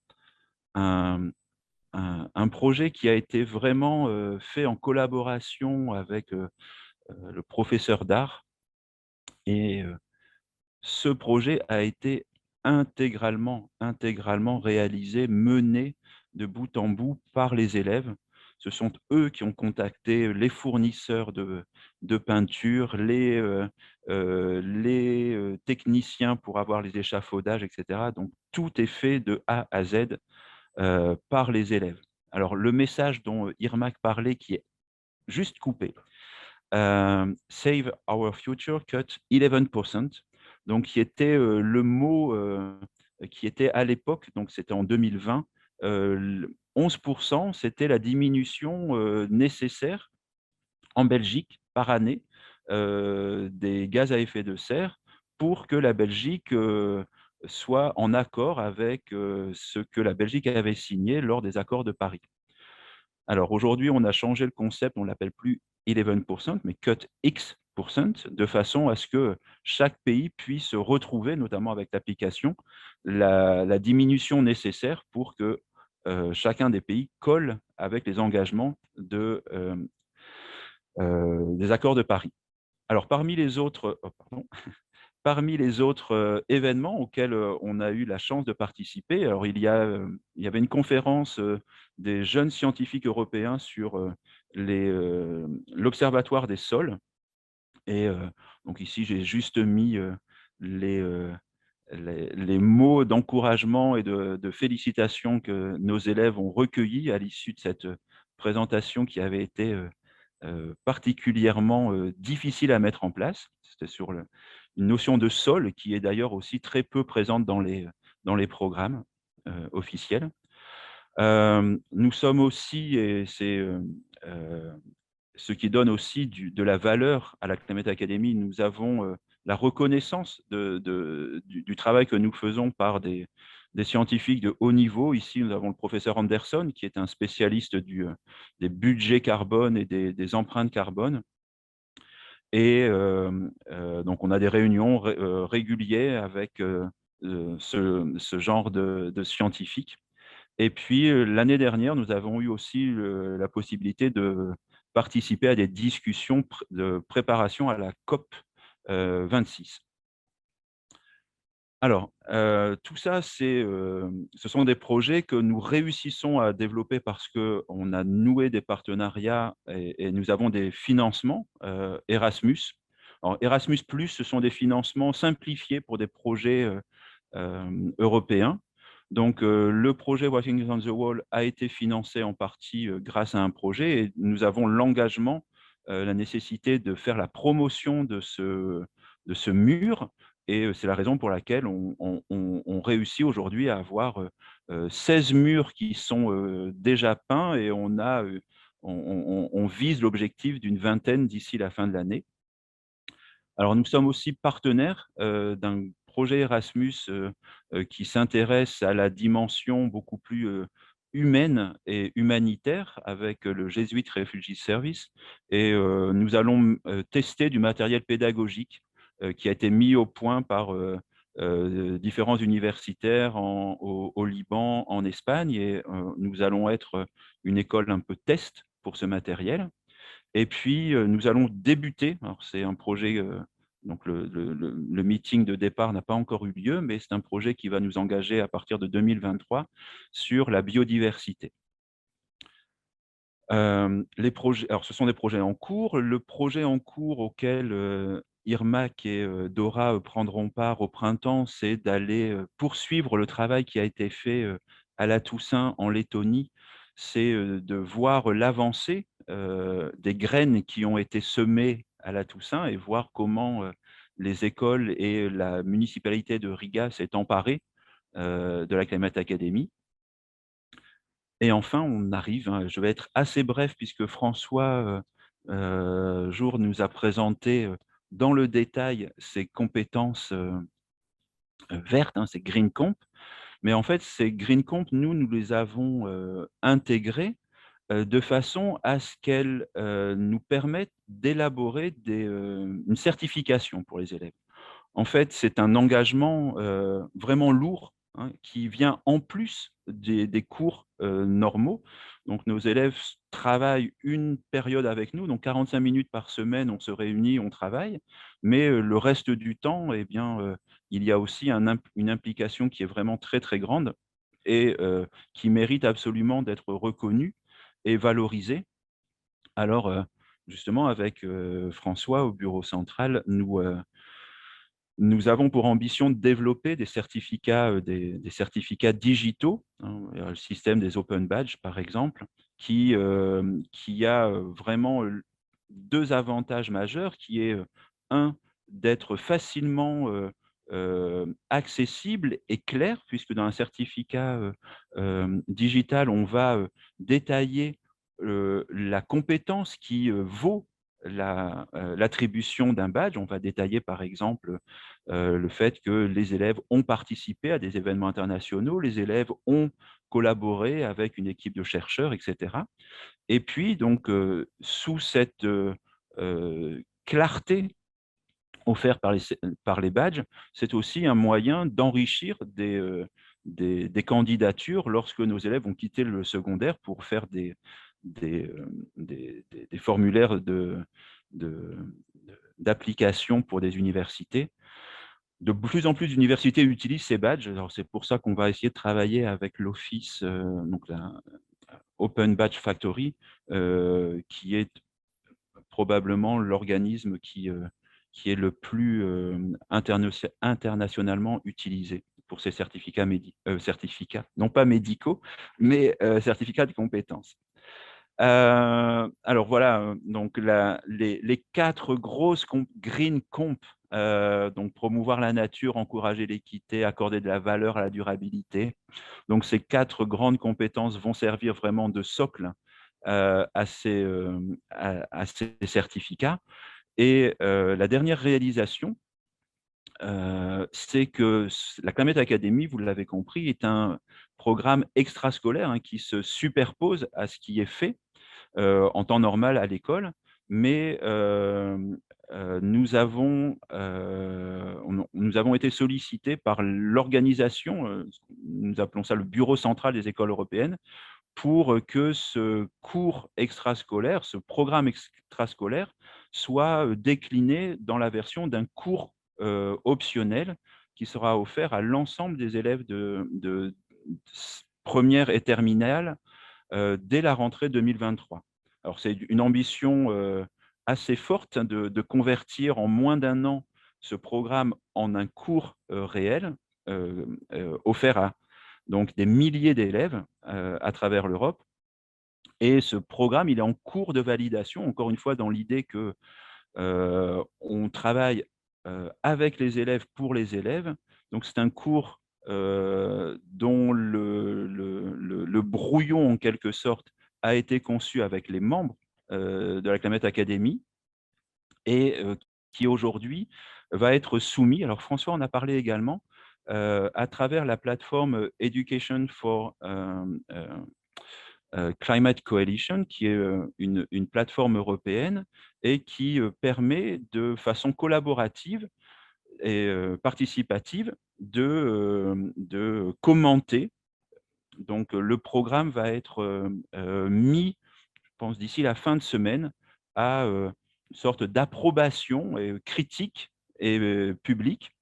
un projet qui a été vraiment fait en collaboration avec le professeur d'art. Et ce projet a été intégralement réalisé, mené de bout en bout par les élèves. Ce sont eux qui ont contacté les fournisseurs de peinture, les techniciens pour avoir les échafaudages, etc. Donc, tout est fait de A à Z par les élèves. Alors, le message dont Irmak parlait, qui est juste coupé, Save Our Future, cut 11%, donc qui était le mot qui était à l'époque, donc c'était en 2020, 11%, c'était la diminution nécessaire en Belgique par année des gaz à effet de serre pour que la Belgique soit en accord avec ce que la Belgique avait signé lors des accords de Paris. Alors aujourd'hui, on a changé le concept, on ne l'appelle plus 11%, mais cut X%, de façon à ce que chaque pays puisse retrouver, notamment avec l'application, la diminution nécessaire pour que chacun des pays colle avec les engagements des accords de Paris. Alors parmi les autres, parmi les autres événements auxquels on a eu la chance de participer, alors il y avait une conférence des jeunes scientifiques européens sur l'Observatoire des sols. Et donc ici, j'ai juste mis les mots d'encouragement et de félicitations que nos élèves ont recueillis à l'issue de cette présentation qui avait été particulièrement difficile à mettre en place. C'était sur une notion de sol qui est d'ailleurs aussi très peu présente dans les programmes officiels. Nous sommes aussi, et c'est ce qui donne aussi de la valeur à la Climate Academy, nous avons la reconnaissance du travail que nous faisons par des scientifiques de haut niveau. Ici, nous avons le professeur Anderson, qui est un spécialiste des budgets carbone et des empreintes carbone. Et donc, on a des réunions régulières avec ce genre de scientifiques. Et puis, l'année dernière, nous avons eu aussi la possibilité de participer à des discussions de préparation à la COP 26. Alors, tout ça, ce sont des projets que nous réussissons à développer parce qu'on a noué des partenariats et nous avons des financements Erasmus. Alors, Erasmus+, ce sont des financements simplifiés pour des projets européens. Donc, le projet Writing on the Wall a été financé en partie grâce à un projet et nous avons l'engagement, la nécessité de faire la promotion de ce mur. Et c'est la raison pour laquelle on réussit aujourd'hui à avoir 16 murs qui sont déjà peints et on vise l'objectif d'une vingtaine d'ici la fin de l'année. Alors, nous sommes aussi partenaires d'un projet Erasmus qui s'intéresse à la dimension beaucoup plus humaine et humanitaire avec le Jesuit Refugee Service. Et nous allons tester du matériel pédagogique qui a été mis au point par différents universitaires au Liban, en Espagne. Et nous allons être une école un peu test pour ce matériel. Et puis, nous allons débuter, alors c'est un projet Donc, le meeting de départ n'a pas encore eu lieu, mais c'est un projet qui va nous engager à partir de 2023 sur la biodiversité. Les projets, alors ce sont des projets en cours. Le projet en cours auquel Irmak et Dora prendront part au printemps, c'est d'aller poursuivre le travail qui a été fait à la Toussaint en Lettonie. C'est de voir l'avancée des graines qui ont été semées à la Toussaint et voir comment les écoles et la municipalité de Riga s'est emparée de la Climate Academy. Et enfin, on arrive, je vais être assez bref puisque François Jour nous a présenté dans le détail ses compétences vertes, ces Green Comp. Mais en fait, ces Green Comp, nous les avons intégrées de façon à ce qu'elles nous permettent d'élaborer une certification pour les élèves. En fait, c'est un engagement vraiment lourd qui vient en plus des cours normaux. Donc, nos élèves travaillent une période avec nous, donc 45 minutes par semaine, on se réunit, on travaille, mais le reste du temps, eh bien, il y a aussi une implication qui est vraiment très, très grande et qui mérite absolument d'être reconnue et valorisée. Alors, justement, avec François au bureau central, nous avons pour ambition de développer des certificats, des certificats digitaux, le système des Open Badges, par exemple, qui a vraiment deux avantages majeurs, qui est, un, d'être facilement accessible et clair, puisque dans un certificat digital, on va détailler la compétence qui vaut l'attribution d'un badge. On va détailler, par exemple, le fait que les élèves ont participé à des événements internationaux, les élèves ont collaboré avec une équipe de chercheurs, etc. Et puis, donc, sous cette clarté offerte par les badges, c'est aussi un moyen d'enrichir des candidatures lorsque nos élèves ont quitté le secondaire pour faire des formulaires d'application pour des universités. De plus en plus d'universités utilisent ces badges. Alors, c'est pour ça qu'on va essayer de travailler avec l'Office, donc la Open Badge Factory, qui est probablement l'organisme qui est le plus internationalement utilisé pour ces certificats, non pas médicaux, mais certificats de compétences. Alors voilà, donc les 4 grosses Green Comp, donc promouvoir la nature, encourager l'équité, accorder de la valeur à la durabilité. Donc ces 4 grandes compétences vont servir vraiment de socle à ces certificats. Et la dernière réalisation, c'est que la Climate Academy, vous l'avez compris, est un programme extrascolaire qui se superpose à ce qui est fait en temps normal à l'école, mais nous avons été sollicités par l'organisation, nous appelons ça le Bureau central des écoles européennes, pour que ce cours extrascolaire, ce programme extrascolaire, soit décliné dans la version d'un cours optionnel qui sera offert à l'ensemble des élèves de première et terminale dès la rentrée 2023. Alors, c'est une ambition assez forte de convertir en moins d'un an ce programme en un cours réel offert à donc, des milliers d'élèves à travers l'Europe. Et ce programme, il est en cours de validation, encore une fois, dans l'idée que on travaille avec les élèves pour les élèves. Donc, c'est un cours dont le brouillon, en quelque sorte, a été conçu avec les membres de la Climate Academy et qui aujourd'hui va être soumis, alors François en a parlé également, à travers la plateforme Education for Climate Coalition, qui est une plateforme européenne et qui permet de façon collaborative et participative de commenter. Donc, le programme va être mis, je pense, d'ici la fin de semaine à une sorte d'approbation critique et public,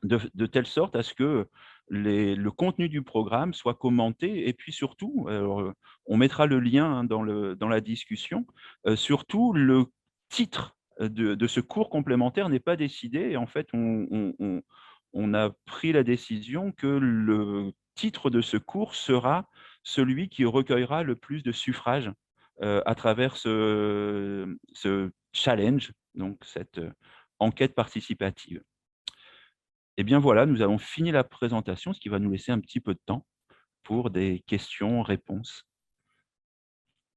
de telle sorte à ce que le contenu du programme soit commenté. Et puis surtout, on mettra le lien dans la discussion, surtout le titre de ce cours complémentaire n'est pas décidé. Et en fait, on a pris la décision que le titre de ce cours sera celui qui recueillera le plus de suffrages à travers ce challenge, donc cette enquête participative. Et bien voilà, nous avons fini la présentation, ce qui va nous laisser un petit peu de temps pour des questions-réponses.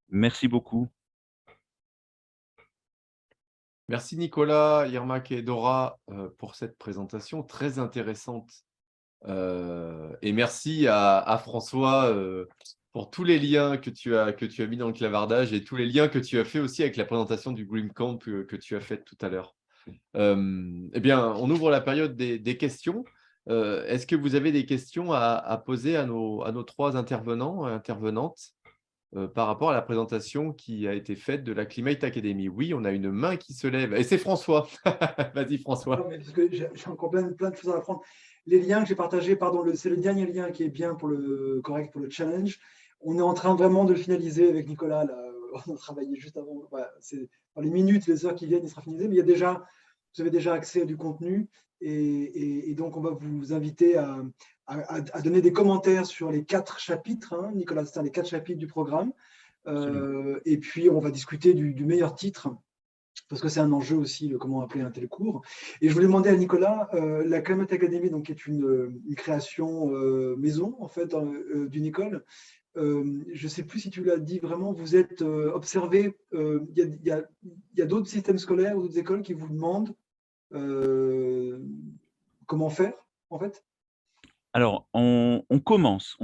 Merci beaucoup. Merci Nicolas, Yermak et Dora pour cette présentation très intéressante. Et merci à François pour tous les liens que tu as mis dans le clavardage et tous les liens que tu as fait aussi avec la présentation du Grimcamp que tu as faite tout à l'heure. Eh bien, on ouvre la période des questions. Est-ce que vous avez des questions à poser à nos trois intervenants et intervenantes par rapport à la présentation qui a été faite de la Climate Academy? Oui, on a une main qui se lève. Et c'est François. Vas-y, François. Non, mais parce que j'ai encore plein de choses à apprendre. Les liens que j'ai partagés, pardon, c'est le dernier lien qui est bien correct pour le challenge. On est en train vraiment de le finaliser avec Nicolas. Là, on a travaillé juste avant. Voilà, dans les minutes, les heures qui viennent, il sera finalisé. Mais vous avez déjà accès à du contenu. Et donc, on va vous inviter à donner des commentaires sur les 4 chapitres. Hein, Nicolas, c'est les 4 chapitres du programme. Et puis, on va discuter du meilleur titre, parce que c'est un enjeu aussi, comment appeler un tel cours. Et je voulais demander à Nicolas, la Climate Academy, donc, est une création maison, en fait, d'une école. Je ne sais plus si tu l'as dit vraiment, vous êtes observé, il y a d'autres systèmes scolaires ou d'autres écoles qui vous demandent comment faire, en fait? Alors, on commence.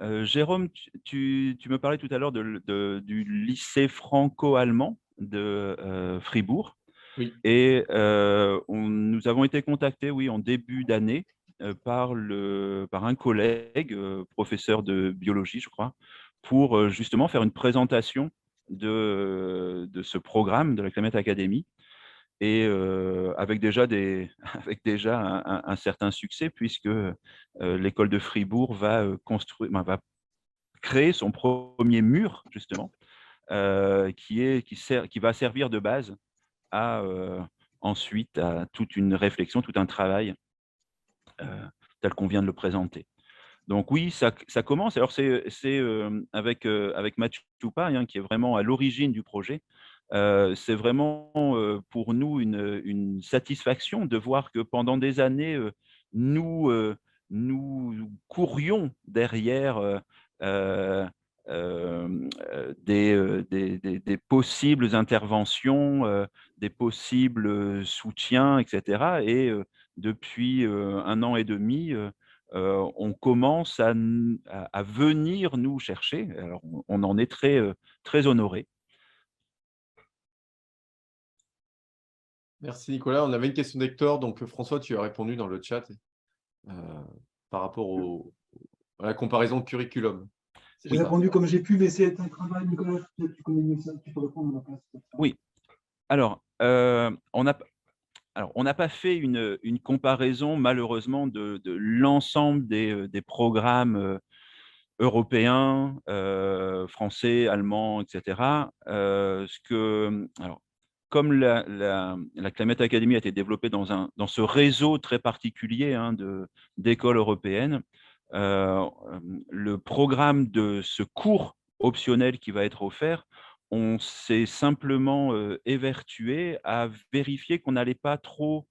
Jérôme, tu me parlais tout à l'heure du lycée franco-allemand de Fribourg. Oui. Et nous avons été contactés, oui, en début d'année par un collègue, professeur de biologie, je crois, pour justement faire une présentation de ce programme de la Climate Academy. Et avec déjà un certain succès, puisque l'école de Fribourg va créer son premier mur, justement, qui va servir de base ensuite à toute une réflexion, tout un travail tel qu'on vient de le présenter. Donc oui, ça commence. Alors c'est avec Mathieu Toupa, hein, qui est vraiment à l'origine du projet. C'est vraiment pour nous une satisfaction de voir que pendant des années, nous courions derrière des possibles interventions, des possibles soutiens, etc. Et depuis 1 an et demi, on commence à venir nous chercher. Alors, on en est très honorés. Merci Nicolas. On avait une question d'Hector, donc François, tu as répondu dans le chat par rapport à la comparaison de curriculum. J'ai répondu comme j'ai pu, mais c'est un travail, Nicolas, peut-être tu connais mieux ça, tu peux répondre à ma place. Oui. Alors, on n'a pas fait une comparaison, malheureusement, de l'ensemble des programmes européens, français, allemands, etc. Comme la Climate Academy a été développée dans ce réseau très particulier, hein, d'écoles européennes, le programme de ce cours optionnel qui va être offert, on s'est simplement évertué à vérifier qu'on n'allait pas trop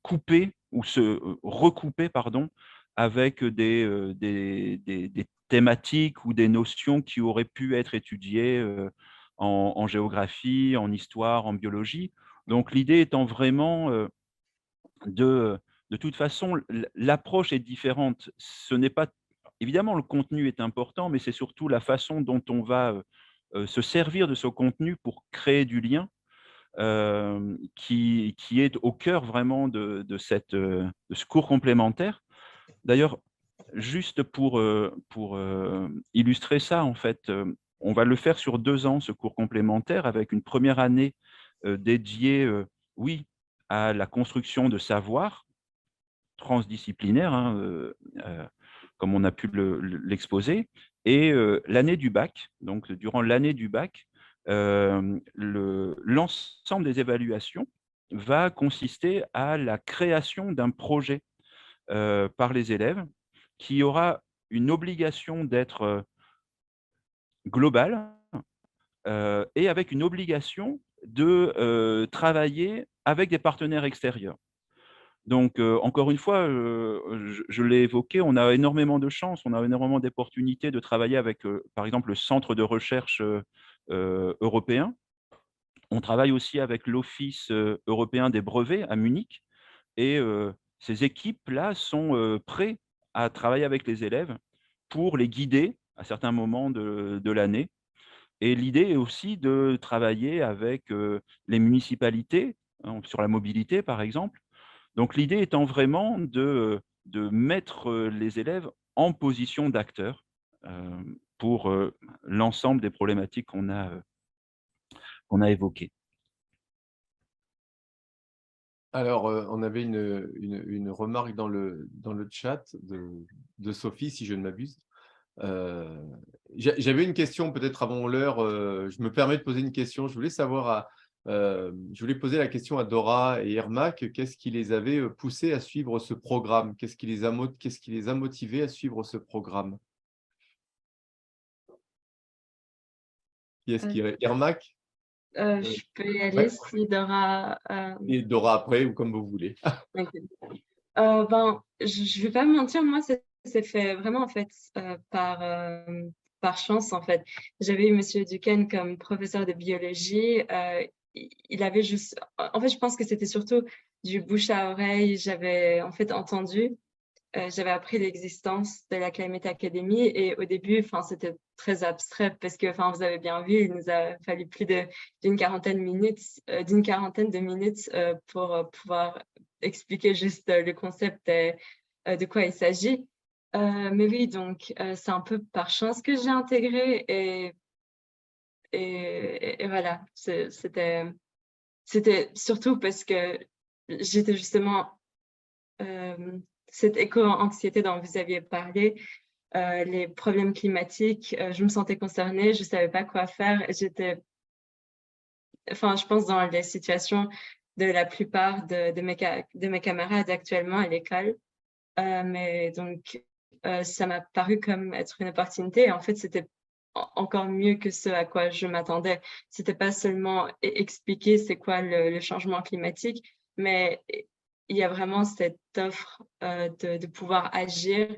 couper ou se recouper, pardon, avec des thématiques ou des notions qui auraient pu être étudiées en géographie, en histoire, en biologie. Donc l'idée étant vraiment de toute façon, l'approche est différente. Ce n'est pas, évidemment, le contenu est important, mais c'est surtout la façon dont on va se servir de ce contenu pour créer du lien qui est au cœur vraiment de ce cours complémentaire. D'ailleurs, juste pour illustrer ça, en fait, on va le faire sur 2 ans, ce cours complémentaire, avec une première année dédié, oui, à la construction de savoirs transdisciplinaires, hein, comme on a pu l'exposer. Et l'année du bac, donc durant l'année du bac, l'ensemble des évaluations va consister à la création d'un projet par les élèves qui aura une obligation d'être globale et avec une obligation de travailler avec des partenaires extérieurs. Donc, encore une fois, je l'ai évoqué, on a énormément de chance, on a énormément d'opportunités de travailler avec, par exemple, le centre de recherche européen. On travaille aussi avec l'Office européen des brevets à Munich et ces équipes-là sont prêtes à travailler avec les élèves pour les guider à certains moments de l'année. Et l'idée est aussi de travailler avec les municipalités, hein, sur la mobilité, par exemple. Donc, l'idée étant vraiment de mettre les élèves en position d'acteurs pour l'ensemble des problématiques qu'on a évoquées. Alors, on avait une remarque dans le chat de Sophie, si je ne m'abuse. J'avais une question peut-être avant l'heure. Je me permets de poser une question. Je voulais savoir, je voulais poser la question à Dora et Irmak. Qu'est-ce qui les avait poussés à suivre ce programme? Qu'est-ce qui les a motivés à suivre ce programme? Qui est-ce qui Irmak? Je peux y aller Ouais. si Dora. Et Dora après, ou comme vous voulez. Ok. Ben, je vais pas me mentir, moi, c'est fait vraiment en fait par chance en fait. J'avais eu Monsieur Duquesne comme professeur de biologie. Il avait juste, en fait, je pense que c'était surtout du bouche à oreille. J'avais en fait entendu, j'avais appris l'existence de la Climate Academy et au début, enfin, c'était très abstrait parce que, enfin, vous avez bien vu, il nous a fallu plus d'une quarantaine de minutes pour pouvoir expliquer juste le concept de quoi il s'agit. Mais oui, donc c'est un peu par chance que j'ai intégré et voilà, c'était surtout parce que j'étais justement cette éco-anxiété dont vous aviez parlé, les problèmes climatiques, je me sentais concernée, je ne savais pas quoi faire. J'étais, enfin, je pense dans les situations de la plupart de mes camarades actuellement à l'école. Mais donc, ça m'a paru comme être une opportunité. Et en fait, c'était encore mieux que ce à quoi je m'attendais. C'était pas seulement expliquer c'est quoi le changement climatique, mais il y a vraiment cette offre de pouvoir agir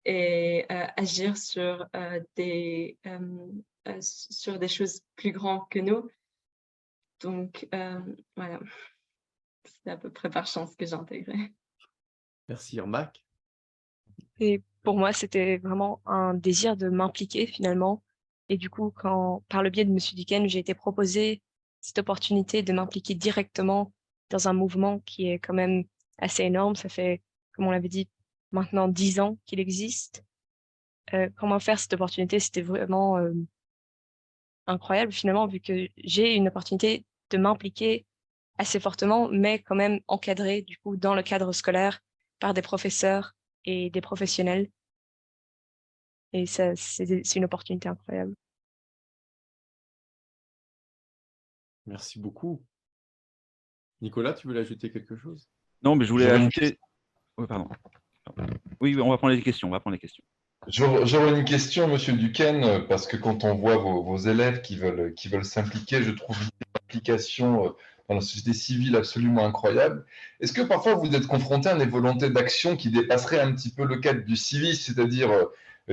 et agir sur sur des choses plus grandes que nous. Donc, voilà, c'est à peu près par chance que j'ai intégré. Merci Irmak. Et pour moi, c'était vraiment un désir de m'impliquer finalement. Et du coup, quand, par le biais de Monsieur Duquesne, j'ai été proposée cette opportunité de m'impliquer directement dans un mouvement qui est quand même assez énorme. Ça fait, comme on l'avait dit, maintenant 10 ans qu'il existe. Comment faire cette opportunité, c'était vraiment incroyable finalement, vu que j'ai une opportunité de m'impliquer assez fortement, mais quand même encadrée du coup dans le cadre scolaire par des professeurs et des professionnels. Et ça, c'est une opportunité incroyable. Merci beaucoup. Nicolas, tu veux ajouter quelque chose? Non, mais je voulais J'aurais une ajouter… Oui, pardon. Oui, on va prendre les questions. J'aurais une question, Monsieur Duquesne, parce que quand on voit vos élèves qui veulent s'impliquer, je trouve l'implication dans la société civile absolument incroyable. Est-ce que parfois vous êtes confronté à des volontés d'action qui dépasseraient un petit peu le cadre du civisme, c'est-à-dire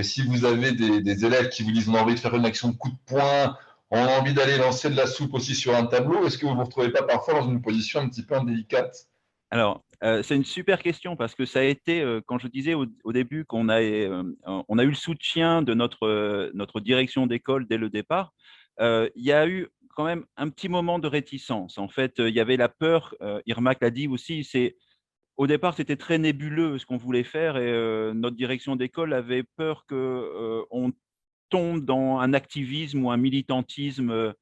si vous avez des élèves qui vous disent on a envie de faire une action de coup de poing, on a envie d'aller lancer de la soupe aussi sur un tableau, est-ce que vous ne vous retrouvez pas parfois dans une position un petit peu indélicate? Alors, c'est une super question parce que ça a été, quand je disais au début on a eu le soutien de notre direction d'école dès le départ, il y a eu quand même un petit moment de réticence. En fait, il y avait la peur, Irmak l'a dit aussi, au départ, c'était très nébuleux ce qu'on voulait faire et notre direction d'école avait peur qu'on tombe dans un activisme ou un militantisme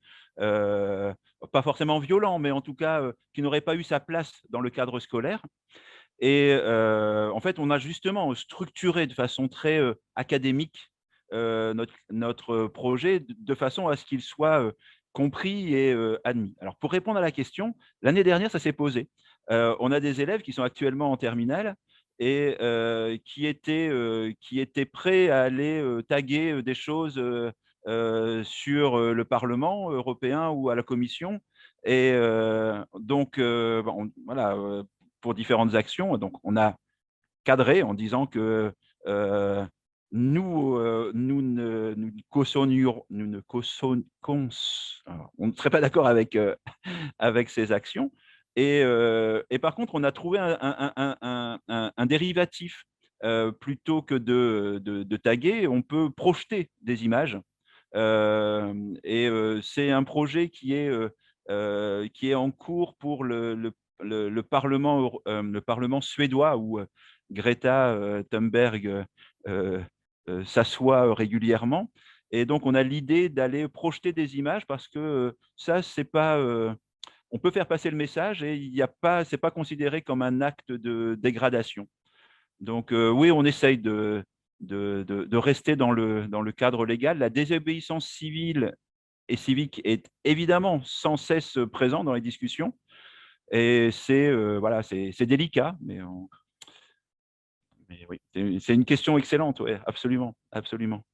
pas forcément violent, mais en tout cas qui n'aurait pas eu sa place dans le cadre scolaire. Et en fait, on a justement structuré de façon très académique notre projet de façon à ce qu'il soit compris et admis. Alors, pour répondre à la question, l'année dernière, ça s'est posé. On a des élèves qui sont actuellement en terminale et qui étaient prêts à aller taguer des choses sur le Parlement européen ou à la Commission. Et donc, bon, voilà, pour différentes actions. Donc, on a cadré en disant que nous ne cautionnions, on ne serait pas d'accord avec, avec ces actions. Et par contre, on a trouvé un dérivatif. Plutôt que de taguer, on peut projeter des images. C'est un projet qui est en cours pour le Parlement suédois où Greta Thunberg s'assoit régulièrement. Et donc, on a l'idée d'aller projeter des images parce que ça, c'est pas. On peut faire passer le message et c'est pas considéré comme un acte de dégradation. Donc, oui, on essaye de rester dans le cadre légal. La désobéissance civile et civique est évidemment sans cesse présent dans les discussions. Et voilà, c'est délicat, mais oui, c'est une question excellente, ouais, absolument, absolument.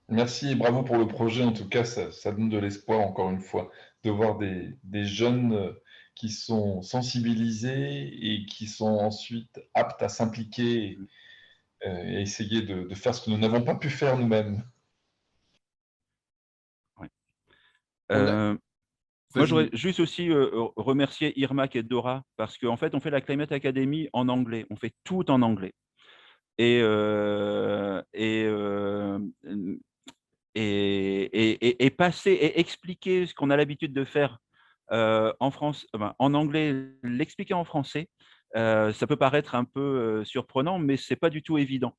Merci et bravo pour le projet. En tout cas, ça donne de l'espoir, encore une fois, de voir des jeunes qui sont sensibilisés et qui sont ensuite aptes à s'impliquer et essayer de faire ce que nous n'avons pas pu faire nous-mêmes. Ouais. Moi, j'aurais juste aussi remercier Irmak et Dora parce qu'en fait, on fait la Climate Academy en anglais. On fait tout en anglais. Et passer et expliquer ce qu'on a l'habitude de faire en France, en anglais, l'expliquer en français, ça peut paraître un peu surprenant, mais c'est pas du tout évident.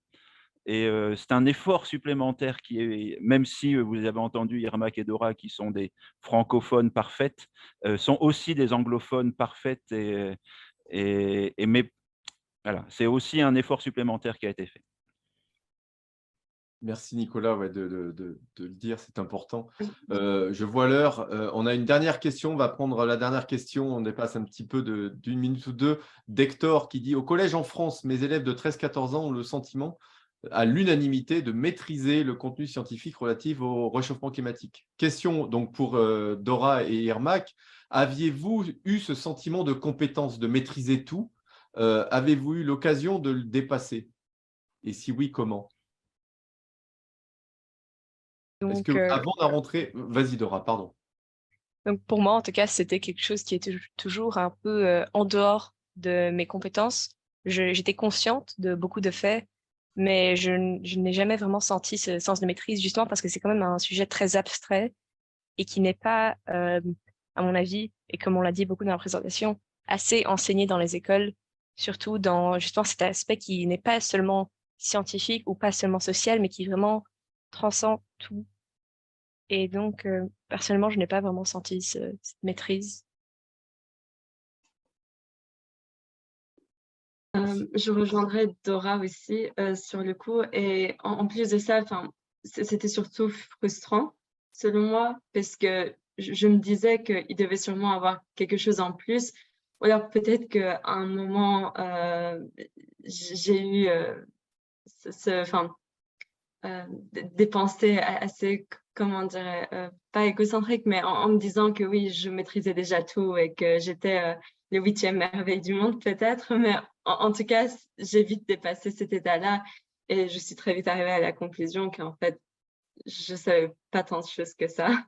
Et c'est un effort supplémentaire qui est, même si vous avez entendu Irmak et Dora, qui sont des francophones parfaites, sont aussi des anglophones parfaites. Mais voilà, c'est aussi un effort supplémentaire qui a été fait. Merci Nicolas de le dire, c'est important. Je vois l'heure. On a une dernière question. On va prendre la dernière question. On dépasse un petit peu d'une minute ou deux. D'Hector qui dit « Au collège en France, mes élèves de 13-14 ans ont le sentiment, à l'unanimité, de maîtriser le contenu scientifique relatif au réchauffement climatique. » Question donc pour Dora et Irmak. Aviez-vous eu ce sentiment de compétence, de maîtriser tout? Avez-vous eu l'occasion de le dépasser? Et si oui, comment? Est-ce que avant la rentrée, vas-y Dora, pardon. Donc pour moi, en tout cas, c'était quelque chose qui était toujours un peu en dehors de mes compétences. J'étais consciente de beaucoup de faits, mais je n'ai jamais vraiment senti ce sens de maîtrise, justement parce que c'est quand même un sujet très abstrait et qui n'est pas, à mon avis, et comme on l'a dit beaucoup dans la présentation, assez enseigné dans les écoles, surtout dans justement cet aspect qui n'est pas seulement scientifique ou pas seulement social, mais qui vraiment transcende tout. Et donc, personnellement, je n'ai pas vraiment senti cette maîtrise. Je rejoindrai Dora aussi sur le coup. Et en plus de ça, c'était surtout frustrant, selon moi, parce que je me disais qu'il devait sûrement avoir quelque chose en plus. Ou alors peut-être qu'à un moment, j'ai eu des pensées assez, comment dirais, pas égocentriques, mais en me disant que oui, je maîtrisais déjà tout et que j'étais le 8e merveille du monde peut-être, mais en tout cas, j'ai vite dépassé cet état-là et je suis très vite arrivée à la conclusion qu'en fait, je savais pas tant de choses que ça.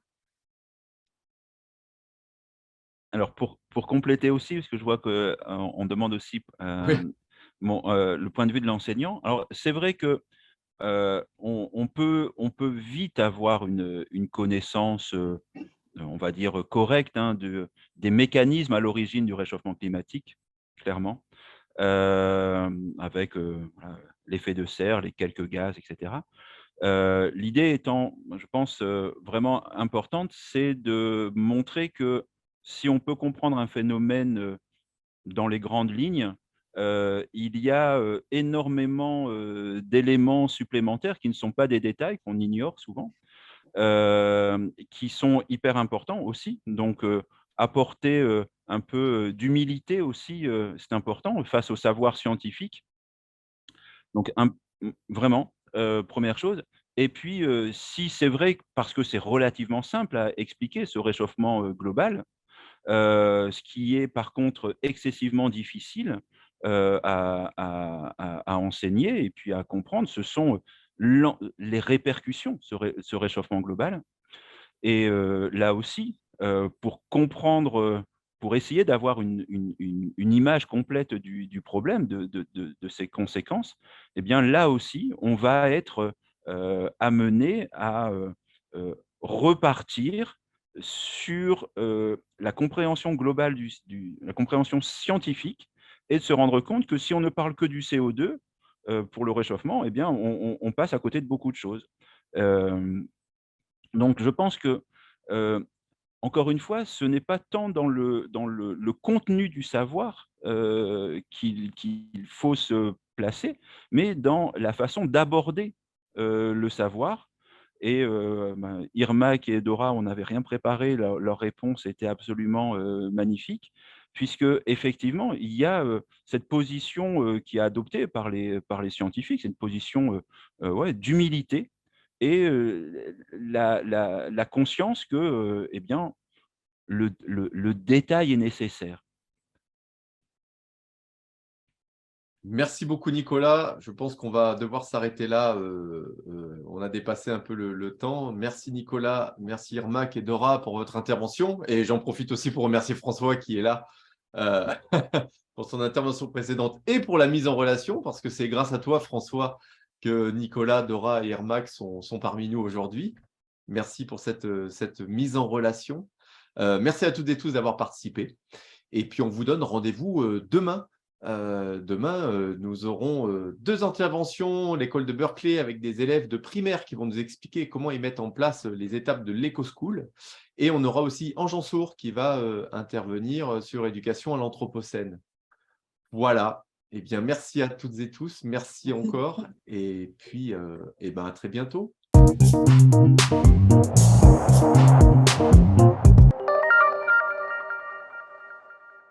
Alors, pour compléter aussi, parce que je vois qu'on demande aussi le point de vue de l'enseignant. Alors, c'est vrai que on peut vite avoir une connaissance, on va dire, correcte des mécanismes à l'origine du réchauffement climatique, clairement, avec voilà, l'effet de serre, les quelques gaz, etc. L'idée étant, je pense, vraiment importante, c'est de montrer que si on peut comprendre un phénomène dans les grandes lignes, il y a énormément d'éléments supplémentaires qui ne sont pas des détails, qu'on ignore souvent, qui sont hyper importants aussi. Donc, apporter un peu d'humilité aussi, c'est important face au savoir scientifique. Donc, vraiment, première chose. Et puis, si c'est vrai, parce que c'est relativement simple à expliquer ce réchauffement global, ce qui est par contre excessivement difficile à enseigner et puis à comprendre, ce sont les répercussions, ce réchauffement global. Et là aussi, pour comprendre, pour essayer d'avoir une image complète du problème, de ses conséquences, eh bien là aussi, on va être amené à repartir sur la compréhension globale, la compréhension scientifique, et de se rendre compte que si on ne parle que du CO2 pour le réchauffement, eh bien on passe à côté de beaucoup de choses. Donc je pense que, encore une fois, ce n'est pas tant dans le contenu du savoir qu'il faut se placer, mais dans la façon d'aborder le savoir. Et Irmak et Dora, on n'avait rien préparé, leur réponse était absolument magnifique, puisque effectivement, il y a cette position qui est adoptée par les scientifiques, c'est une position ouais, d'humilité, et la conscience que eh bien, le détail est nécessaire. Merci beaucoup, Nicolas. Je pense qu'on va devoir s'arrêter là. On a dépassé un peu le temps. Merci, Nicolas. Merci, Irmak et Dora, pour votre intervention. Et j'en profite aussi pour remercier François qui est là pour son intervention précédente et pour la mise en relation, parce que c'est grâce à toi, François, que Nicolas, Dora et Irmak sont parmi nous aujourd'hui. Merci pour cette mise en relation. Merci à toutes et tous d'avoir participé. Et puis, on vous donne rendez-vous demain. Demain, nous aurons 2 interventions, l'école de Berkeley, avec des élèves de primaire qui vont nous expliquer comment ils mettent en place les étapes de l'EcoSchool. Et on aura aussi Ange Ansour qui va intervenir sur éducation à l'Anthropocène. Voilà. Eh bien, merci à toutes et tous. Merci encore. Et puis, à très bientôt.